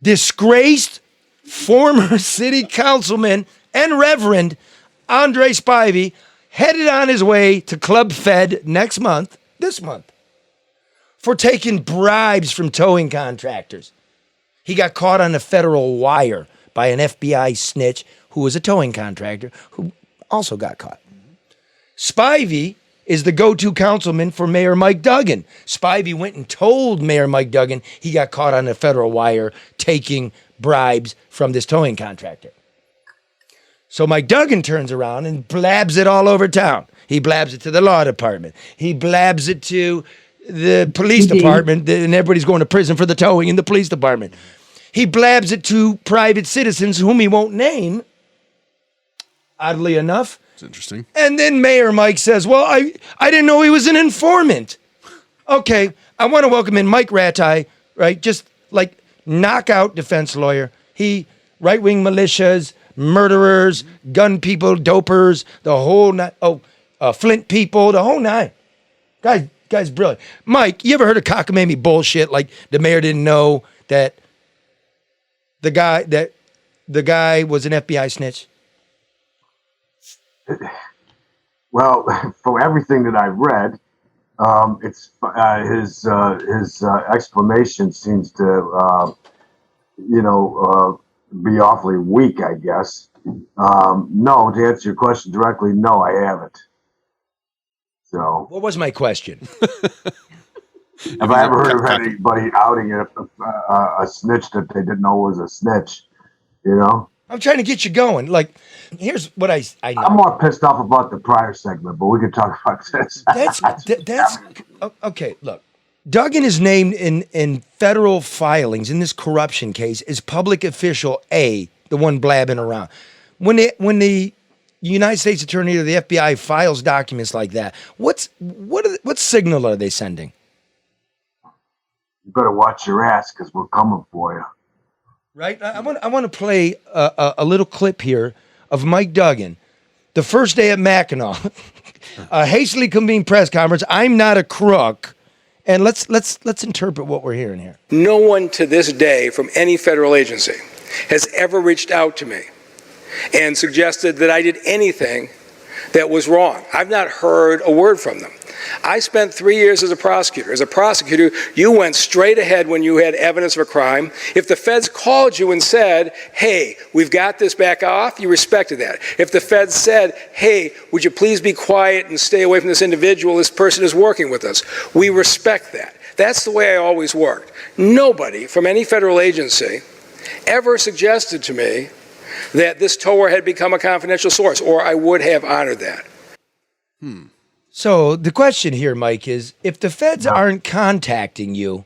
Disgraced former city councilman and Reverend Andre Spivey headed on his way to Club Fed this month, for taking bribes from towing contractors. He got caught on a federal wire by an FBI snitch who was a towing contractor who also got caught. Spivey is the go-to councilman for Mayor Mike Duggan. Spivey went and told Mayor Mike Duggan he got caught on a federal wire taking bribes from this towing contractor. So Mike Duggan turns around and blabs it all over town. He blabs it to the law department. He blabs it to the police department, and everybody's going to prison for the towing in the police department. He blabs it to private citizens whom he won't name, oddly enough. It's interesting. And then Mayor Mike says, well, I didn't know he was an informant. Okay, I want to welcome in Mike Ratai, right? Just like knockout defense lawyer. He, right-wing militias, murderers, gun people, dopers, the whole nine. Flint people, the whole nine. Guy's brilliant. Mike, you ever heard of cockamamie bullshit? Like the mayor didn't know that the guy was an FBI snitch? Well, for everything that I've read, it's his explanation seems to, be awfully weak, I guess. No, to answer your question directly, no, I haven't. So, What was my question? have I ever heard of anybody outing a snitch that they didn't know was a snitch? You know? I'm trying to get you going. Like, here's what I know. I'm more pissed off about the prior segment, but we can talk about this. That's okay. Look, Duggan is named in federal filings in this corruption case as public official A, the one blabbing around. When the United States Attorney or the FBI files documents like that, what signal are they sending? You better watch your ass because we're coming for you. Right. I want to play a little clip here of Mike Duggan, the first day at Mackinac, a hastily convened press conference. I'm not a crook. And let's interpret what we're hearing here. No one to this day from any federal agency has ever reached out to me and suggested that I did anything that was wrong. I've not heard a word from them. I spent 3 years as a prosecutor. As a prosecutor, you went straight ahead when you had evidence of a crime. If the feds called you and said, hey, we've got this, back off, you respected that. If the feds said, hey, would you please be quiet and stay away from this individual, this person is working with us, we respect that. That's the way I always worked. Nobody from any federal agency ever suggested to me that this tower had become a confidential source, or I would have honored that. So the question here, Mike, is if the feds aren't contacting you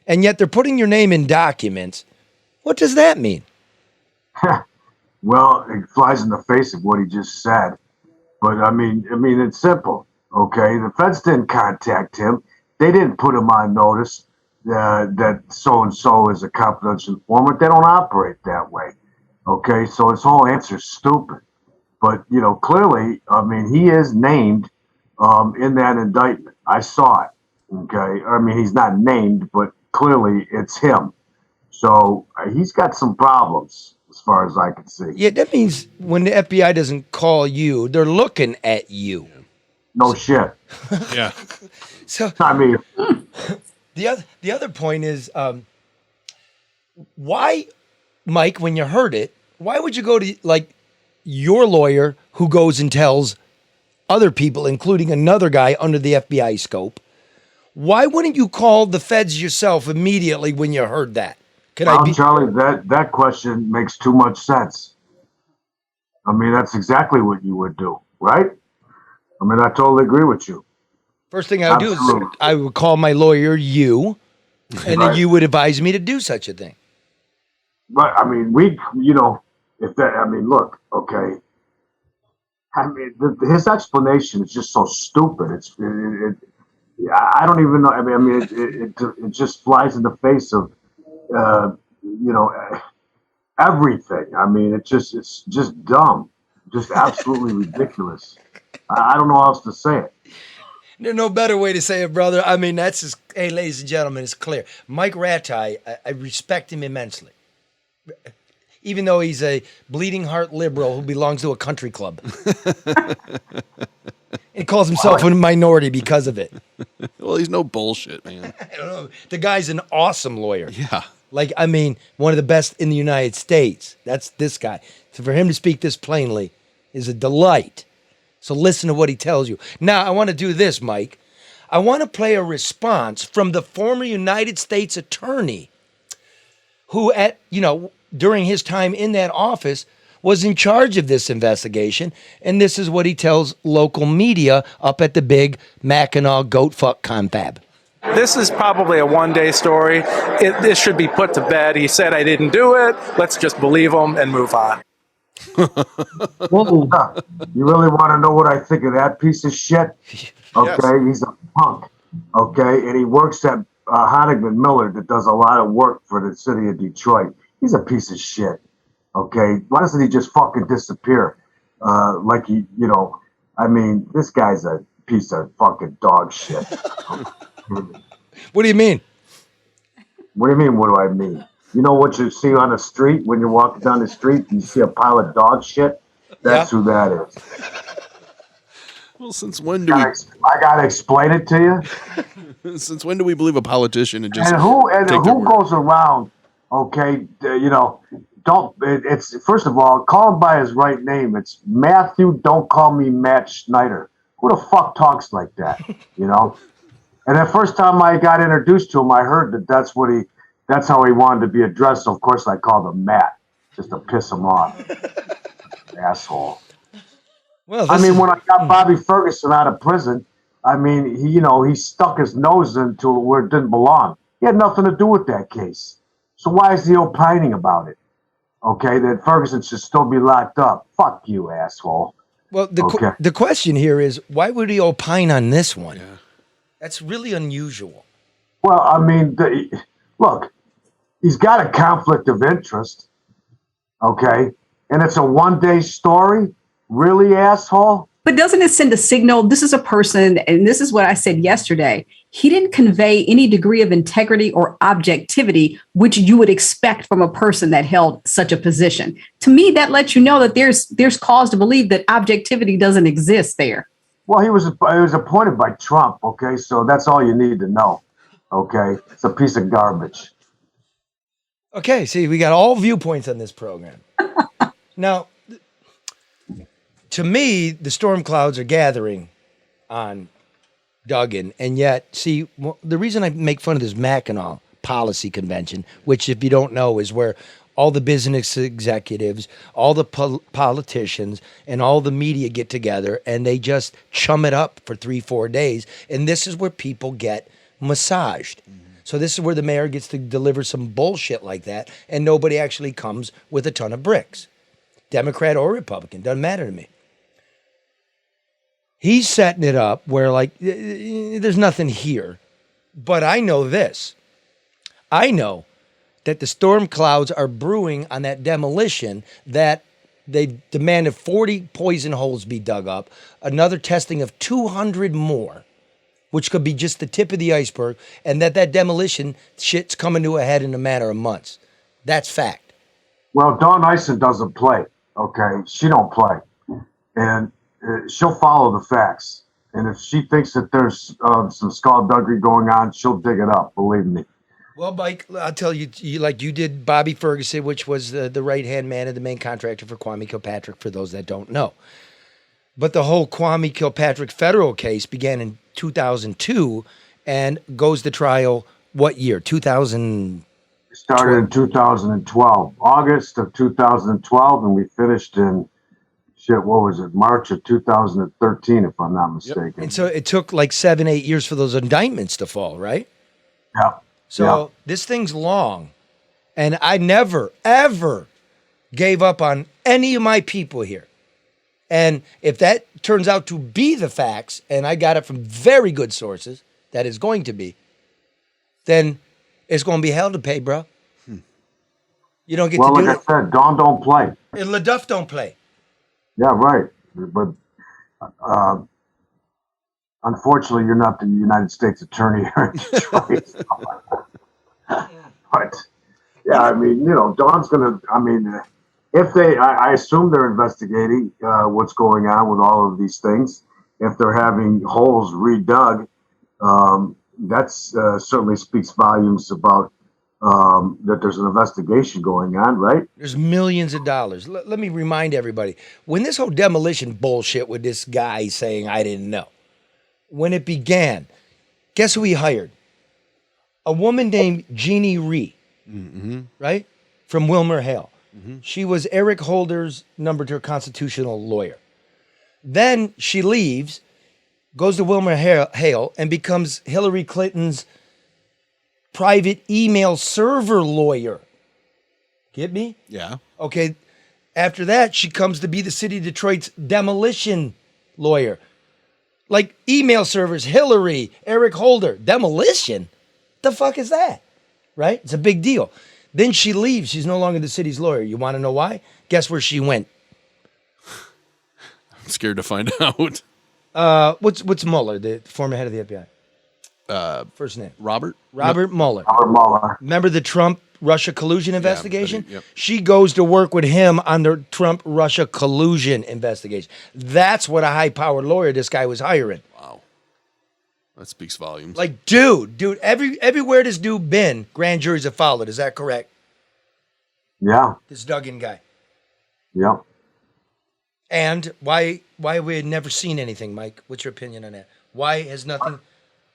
and yet they're putting your name in documents, what does that mean? Well, it flies in the face of what he just said. But I mean, it's simple. Okay, the feds didn't contact him. They didn't put him on notice. that so and so is a confidential informant. They don't operate that way. Okay, so his whole answer is stupid. But clearly, I mean, he is named in that indictment. I saw it. Okay, I mean, he's not named, but clearly it's him. So he's got some problems as far as I can see. Yeah, that means when the FBI doesn't call you, they're looking at you. No shit. Yeah. So I mean, the other point is, why, Mike, when you heard it, why would you go to like your lawyer who goes and tells other people, including another guy under the FBI scope? Why wouldn't you call the feds yourself immediately when you heard that? Charlie, that question makes too much sense. I mean, that's exactly what you would do, right? I mean, I totally agree with you. First thing I would do is I would call my lawyer you, and then you would advise me to do such a thing. But I mean, look, okay. I mean, his explanation is just so stupid. I don't even know. I mean, it just flies in the face of, everything. I mean, it's just dumb, just absolutely ridiculous. I don't know how else to say it. There's no better way to say it, brother. I mean, that's just, hey, ladies and gentlemen, it's clear. Mike Rattay, I respect him immensely. Even though he's a bleeding heart liberal who belongs to a country club. He calls himself a minority because of it. Well, he's no bullshit, man. I don't know. The guy's an awesome lawyer. Yeah. Like, I mean, one of the best in the United States. That's this guy. So for him to speak this plainly is a delight. So listen to what he tells you. Now, I want to do this, Mike. I want to play a response from the former United States attorney who during his time in that office was in charge of this investigation. And this is what he tells local media up at the big Mackinac goat fuck confab. This is probably a one-day story. This should be put to bed. He said I didn't do it. Let's just believe him and move on. You really want to know what I think of that piece of shit? Okay, yes. He's a punk. Okay, and he works at Honigman Miller that does a lot of work for the city of Detroit. He's a piece of shit. Okay, why doesn't he just fucking disappear? Like I mean, this guy's a piece of fucking dog shit. What do you mean? What do you mean? What do I mean? You know what you see on the street when you're walking down the street? You see a pile of dog shit. That's who that is. Well, since when do I gotta explain it to you? Since when do we believe a politician and just who goes around? Okay, don't. It's first of all, call him by his right name. It's Matthew. Don't call me Matt Schneider. Who the fuck talks like that? And the first time I got introduced to him, I heard that's how he wanted to be addressed. So of course, I called him Matt just to piss him off. Asshole. Well, I mean, when I got Bobby Ferguson out of prison, I mean, he stuck his nose into where it didn't belong. He had nothing to do with that case. So why is he opining about it? Okay, that Ferguson should still be locked up. Fuck you, asshole. Well, the question here is, why would he opine on this one? Yeah. That's really unusual. Well, I mean, look, he's got a conflict of interest, okay? And it's a one-day story? Really, asshole? But doesn't it send a signal? This is a person, and this is what I said yesterday. He didn't convey any degree of integrity or objectivity, which you would expect from a person that held such a position. To me, that lets you know that there's cause to believe that objectivity doesn't exist there. Well, he was appointed by Trump, okay? So that's all you need to know, okay? It's a piece of garbage. Okay, see, we got all viewpoints on this program. Now, to me, the storm clouds are gathering on Duggan, and yet, see, the reason I make fun of this Mackinac policy convention, which, if you don't know, is where all the business executives, all the politicians, and all the media get together, and they just chum it up for 3-4 days, and this is where people get massaged. Mm-hmm. So this is where the mayor gets to deliver some bullshit like that, and nobody actually comes with a ton of bricks. Democrat or Republican, doesn't matter to me. He's setting it up where, like, there's nothing here. But I know this. I know that the storm clouds are brewing on that demolition, that they demanded 40 poison holes be dug up, another testing of 200 more, which could be just the tip of the iceberg, and that demolition shit's coming to a head in a matter of months. That's fact. Well, Dawn Ison doesn't play, okay? She don't play. And she'll follow the facts. And if she thinks that there's some skullduggery going on, she'll dig it up, believe me. Well, Mike, I'll tell you, like you did Bobby Ferguson, which was the right-hand man and the main contractor for Kwame Kilpatrick, for those that don't know. But the whole Kwame Kilpatrick federal case began in 2002 and goes to trial what year? 2000? It started in 2012, August of 2012, and we finished in, what was it, March of 2013, if I'm not mistaken. And so it took like 7-8 years for those indictments to fall, right? Yeah. So this thing's long, and I never, ever gave up on any of my people here. And if that turns out to be the facts, and I got it from very good sources, that is going to be, then it's going to be hell to pay, bro. You don't get to do it. Well, like I said, Dawn don't play. And LeDuff don't play. Yeah, right. But unfortunately, you're not the United States Attorney here in Detroit. But, yeah, I mean, Dawn's going to, if I assume they're investigating what's going on with all of these things. If they're having holes redug, that's certainly speaks volumes about that there's an investigation going on, right? There's millions of dollars. Let me remind everybody, when this whole demolition bullshit with this guy saying I didn't know, when it began, guess who he hired? A woman named Jeannie Rhee, right? From Wilmer Hale. She was Eric Holder's number 2 constitutional lawyer. Then she leaves, goes to Wilmer Hale, and becomes Hillary Clinton's private email server lawyer. Get me? Yeah. Okay. After that, she comes to be the city of Detroit's demolition lawyer. Like email servers, Hillary, Eric Holder, demolition? The fuck is that? Right? It's a big deal. Then she leaves. She's no longer the city's lawyer. You want to know why? Guess where she went? I'm scared to find out. What's Mueller, the former head of the FBI? First name? Robert Mueller. Robert Mueller. Remember the Trump-Russia collusion investigation? Yep. She goes to work with him on the Trump-Russia collusion investigation. That's what a high-powered lawyer this guy was hiring. Wow. That speaks volumes. Like, dude, everywhere this dude been, grand juries have followed. Is that correct? Yeah. This Duggan guy. Yeah. And why have we never seen anything, Mike? What's your opinion on that? Why has nothing?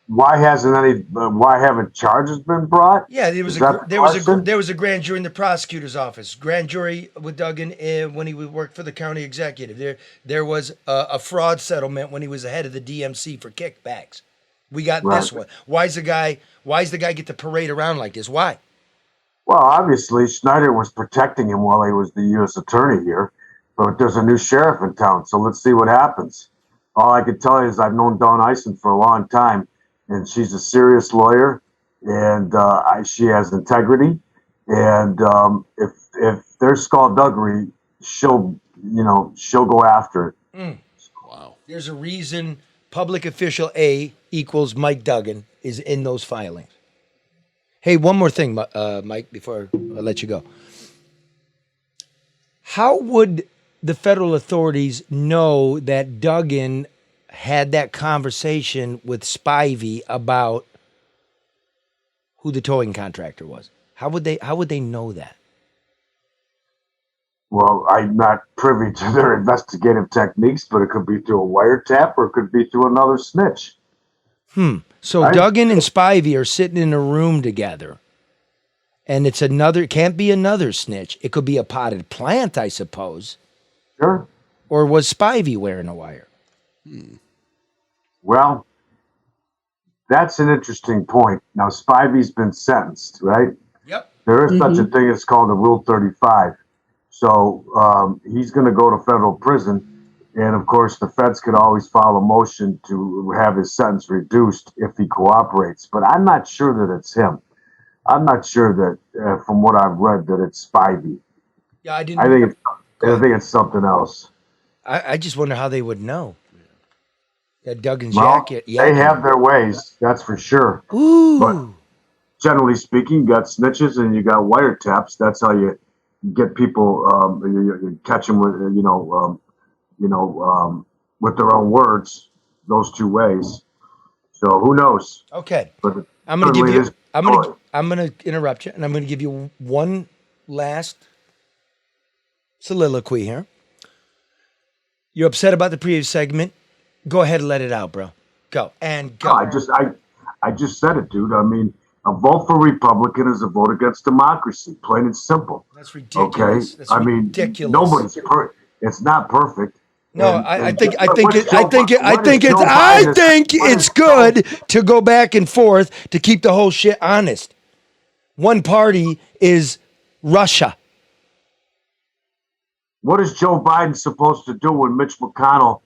Why haven't charges been brought? Yeah, there was a grand jury in the prosecutor's office. Grand jury with Duggan when he worked for the county executive. There was a fraud settlement when he was the head of the DMC for kickbacks. We got this one. Why's the guy get to parade around like this? Why? Well, obviously Schneider was protecting him while he was the U.S. attorney here, but there's a new sheriff in town, so let's see what happens. All I can tell you is I've known Dawn Ison for a long time, and she's a serious lawyer, and she has integrity. And if there's skullduggery, she'll go after it. Wow. There's a reason public official A equals Mike Duggan is in those filings. Hey, one more thing, Mike, before I let you go. How would the federal authorities know that Duggan had that conversation with Spivey about who the towing contractor was? How would they know that? Well, I'm not privy to their investigative techniques, but it could be through a wiretap or it could be through another snitch. So Duggan and Spivey are sitting in a room together, and it can't be another snitch. It could be a potted plant, I suppose. Sure. Or was Spivey wearing a wire? Well, that's an interesting point. Now, Spivey's been sentenced, right? Yep. There is such a thing as called a Rule 35. So he's going to go to federal prison. And, of course, the feds could always file a motion to have his sentence reduced if he cooperates. But I'm not sure that it's him. I'm not sure that, from what I've read, that it's Spivey. Yeah, I didn't. I think it's something else. I just wonder how they would know. That Duggan's Well, jacket. they have their ways, that's for sure. Ooh. But generally speaking, you got snitches and you got wiretaps. That's how you get people. You catch them with with their own words. Those two ways. So who knows? Okay. But I'm gonna give certainly you. this- I'm gonna interrupt you, and I'm gonna give you one last soliloquy here. You're upset about the previous segment. Go ahead and let it out, bro. Go and go. No, I just said it, dude. I mean, a vote for Republican is a vote against democracy, plain and simple. That's ridiculous. Okay, That's I mean, ridiculous. nobody's it's not perfect. No, And- I and think what is Joe it's good to go back and forth to keep the whole shit honest. One party is Russia. What is Joe Biden supposed to do when Mitch McConnell,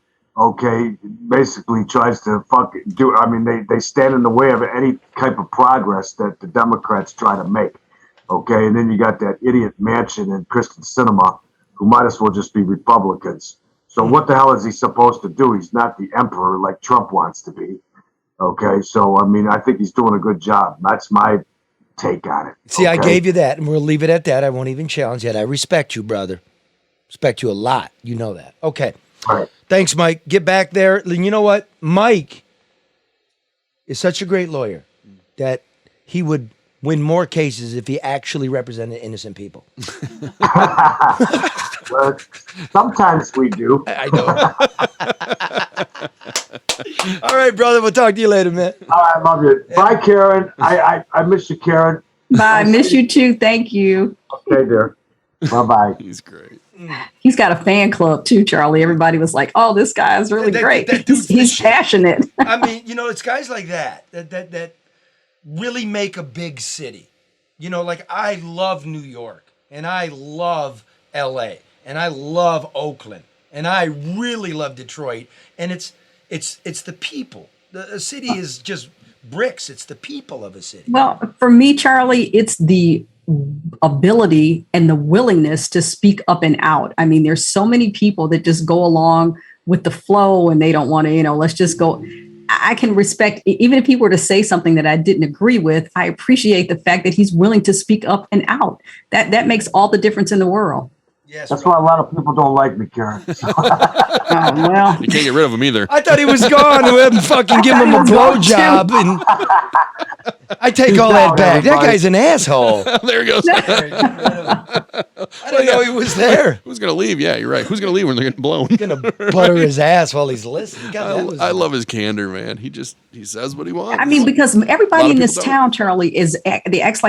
basically tries to do? I mean, they stand in the way of any type of progress that the Democrats try to make. Okay, and then you got that idiot Manchin and Kristen Sinema, who might as well just be Republicans. So what the hell is he supposed to do? He's not the emperor like Trump wants to be. Okay, so I mean, I think he's doing a good job. That's my take on it. See, I okay? gave you that, and we'll leave it at that. I won't even challenge that. I respect you, brother. Respect you a lot. You know that. Okay. All right. Thanks, Mike. Get back there. And you know what? Mike is such a great lawyer that he would win more cases if he actually represented innocent people. Well, sometimes we do. I know. All right, brother. We'll talk to you later, man. All right, love you. Bye, Karen. I miss you, Karen. Bye. Miss you too. Thank you. Okay, dear. Bye-bye. He's great. He's got a fan club too, Charlie. Everybody was like, "Oh, this guy is really great. He's passionate." I mean, you know, it's guys like that really make a big city. You know, like I love New York and I love LA and I love Oakland and I really love Detroit. And it's the people. The city is just bricks. It's the people of a city. Well, for me, Charlie, it's the ability and the willingness to speak up and out. I mean, there's so many people that just go along with the flow and they don't want to, let's just go. I can respect, even if he were to say something that I didn't agree with, I appreciate the fact that he's willing to speak up and out. That makes all the difference in the world. Yes, that's why a lot of people don't like me, Karen. Well, You can't get rid of him either. I thought he was gone. We haven't fucking give him a blowjob, and I take all that back. That guy's an asshole. There he goes. I didn't know he was there. Who's gonna leave? Yeah, you're right. Who's gonna leave when they're getting blown? Gonna butter his ass while he's listening. God, that was I love his candor, man. He says what he wants. I mean, because A lot everybody of in this people town, Charlie, they act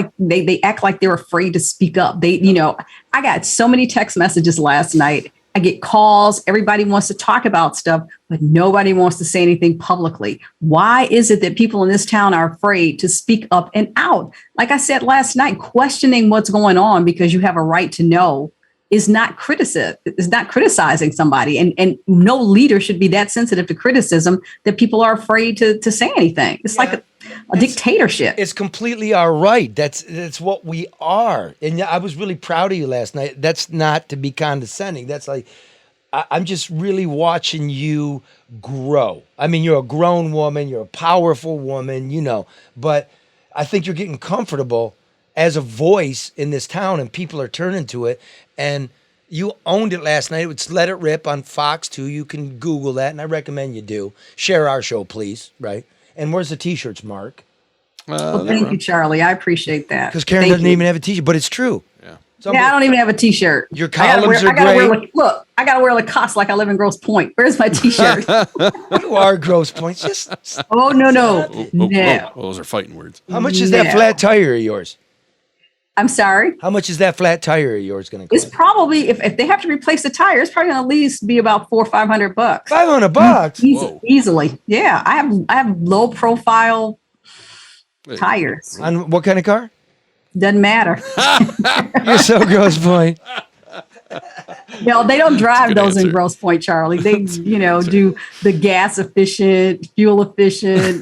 like they're afraid to speak up. I got so many text messages last night. I get calls. Everybody wants to talk about stuff, but nobody wants to say anything publicly. Why is it that people in this town are afraid to speak up and out? Like I said last night, questioning what's going on because you have a right to know is not criticizing somebody. And no leader should be that sensitive to criticism that people are afraid to say anything. It's like a dictatorship. It's completely our right. That's what we are. And I was really proud of you last night. That's not to be condescending. That's like, I'm just really watching you grow. I mean, you're a grown woman. You're a powerful woman, but I think you're getting comfortable as a voice in this town and people are turning to it. And you owned it last night. It's Let It Rip on Fox 2. You can Google that, and I recommend you do. Share our show, please, right? And where's the T-shirts, Mark? Well, thank you, Charlie. I appreciate that. Because Karen doesn't even have a T-shirt, but it's true. Yeah. I don't even have a T-shirt. Your columns are great. Look, I got to wear Lacoste like I live in Grosse Pointe. Where's my T-shirt? You are Grosse Pointe. Just oh, no. Those are fighting words. How much is that flat tire of yours? I'm sorry? How much is that flat tire of yours going to cost? It's probably, if they have to replace the tire, it's probably going to at least be about $400 or $500. $500? Easily. Yeah. I have low profile tires. On what kind of car? Doesn't matter. You're so Grosse Pointe. No, they don't drive good those in answer. Grosse Pointe, Charlie. They, do the gas efficient, fuel efficient,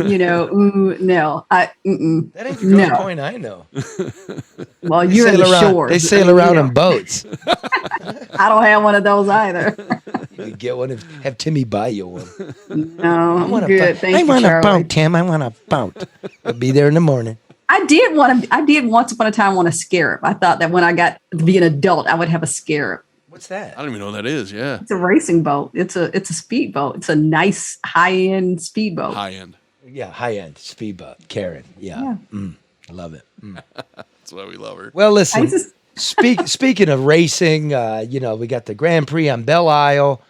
no. That ain't the Grosse No. Point I know. Well, They you're in sail the around, shores. They sail around in boats. I don't have one of those either. You could get one. Have Timmy buy you one. No, I'm good. Thank you, want Charlie. a boat, Tim. I want a boat. I'll be there in the morning. I did once upon a time want a Scarab. I thought that when I got to be an adult, I would have a Scarab. What's that? I don't even know what that is. Yeah. It's a racing boat. It's a speedboat. It's a nice high-end speedboat. High end. Yeah, high end speedboat. Karen. Yeah. I love it. That's why we love her. Well, listen. I just- Speaking of racing, we got the Grand Prix on Belle Isle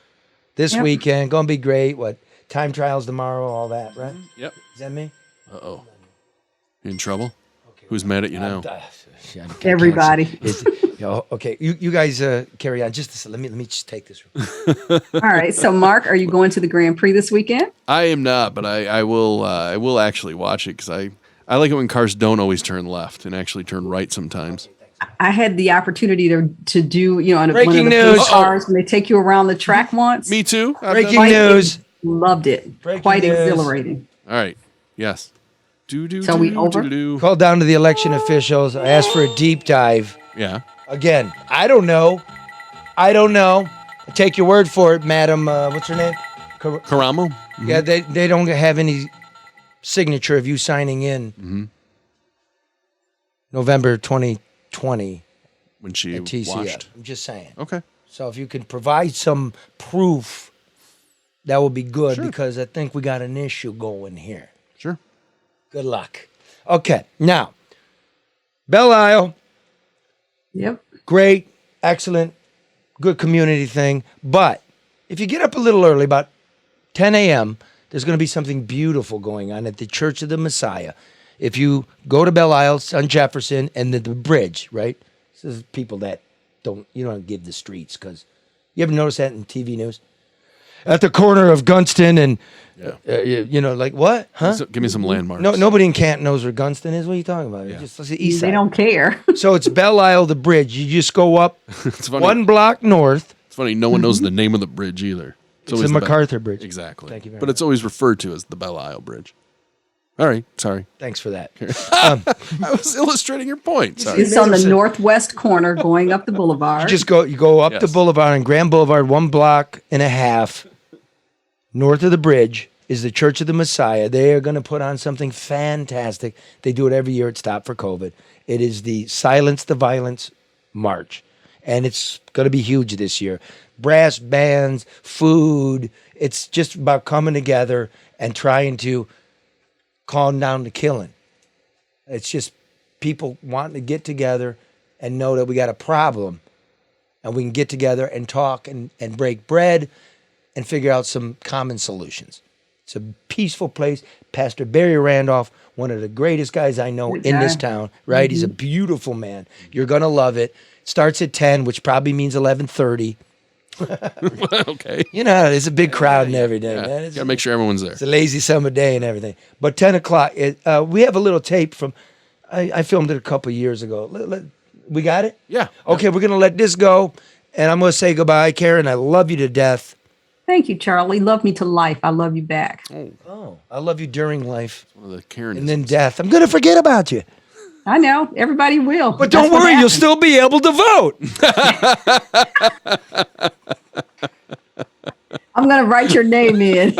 this Yep. weekend. Going to be great. What time trials tomorrow? All that, right? Yep. Is that me? Uh-oh. You in trouble? Who's mad at you now? Everybody. Okay, you guys carry on. Just let me just take this. All right. So, Mark, are you going to the Grand Prix this weekend? I am not, but I will actually watch it because I like it when cars don't always turn left and actually turn right sometimes. I had the opportunity to do, on Breaking one of the news. police cars when they take you around the track once. Me too. Breaking Quite- news. Loved it. Breaking Quite news. exhilarating. All right. Yes. So we over? Call down to the election officials. Ask for a deep dive. Yeah. Again, I don't know. I take your word for it, Madam. What's her name? Karamo? Yeah, they don't have any signature of you signing in November 2020 when she at TCF. watched. I'm just saying. Okay. So if you can provide some proof, that would be good Sure. because I think we got an issue going here. Sure. Good luck. Okay, now, Belle Isle, Yep. great, excellent, good community thing. But if you get up a little early, about 10 a.m., there's going to be something beautiful going on at the Church of the Messiah. If you go to Belle Isle on Jefferson and the bridge, right? This is people that you don't give the streets because you ever notice that in TV news? At the corner of Gunston and, like what? Huh? Give me some landmarks. No, nobody in Canton knows where Gunston is. What are you talking about? It's just the east They side. don't care. So it's Belle Isle, the bridge. You just go up It's funny. one block north. It's funny. No one knows the name of the bridge either. It's always the Belle- MacArthur Bridge. Exactly. Thank you very But much. it's always referred to as the Belle Isle Bridge. All right. Sorry. Thanks for that. I was illustrating your point. Sorry. It's on the northwest corner going up the boulevard. You go up the Yes. boulevard on Grand Boulevard, 1.5 blocks north of the bridge is the Church of the Messiah. They are going to put on something fantastic. They do it every year at Stop for COVID. It is the Silence the Violence March, and it's going to be huge this year. Brass bands, food. It's just about coming together and trying to calm down the killing. It's just people wanting to get together and know that we got a problem and we can get together and talk and break bread and figure out some common solutions. It's a peaceful place. Pastor Barry Randolph, one of the greatest guys I know Good in this guy. town, right? He's a beautiful man. You're going to love it. Starts at 10, which probably means 11:30. Okay. You know, there's a big crowd and everything, Yeah. man. Gotta make sure everyone's there. It's a lazy summer day and everything. But 10 o'clock, we have a little tape from, I filmed it a couple years ago. We got it? Yeah. Okay, we're going to let this go. And I'm going to say goodbye, Karen. I love you to death. Thank you, Charlie. Love me to life. I love you back. Oh, I love you during life One of the Karen. and then death. I'm going to forget about you. I know. Everybody will. But don't That's what worry, you'll happens. still be able to vote. I'm going to write your name in.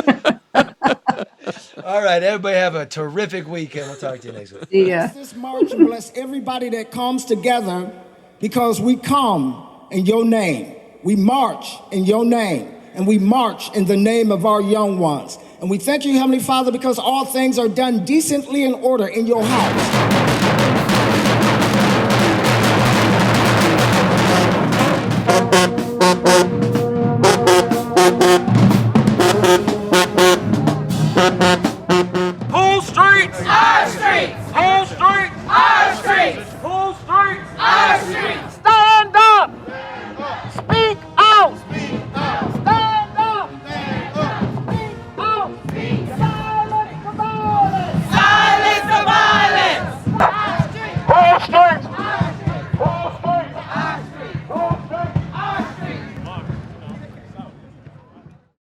All right, everybody have a terrific weekend. We'll talk to you next week. Yeah. This march and bless everybody that comes together because we come in your name. We march in your name. And we march in the name of our young ones. And we thank you, Heavenly Father, because all things are done decently in order in your house. Whole streets! Our streets! Whole streets! Our streets! Whole streets! Our streets! Stand up! Speak out! Stand up! Speak out! Speak out!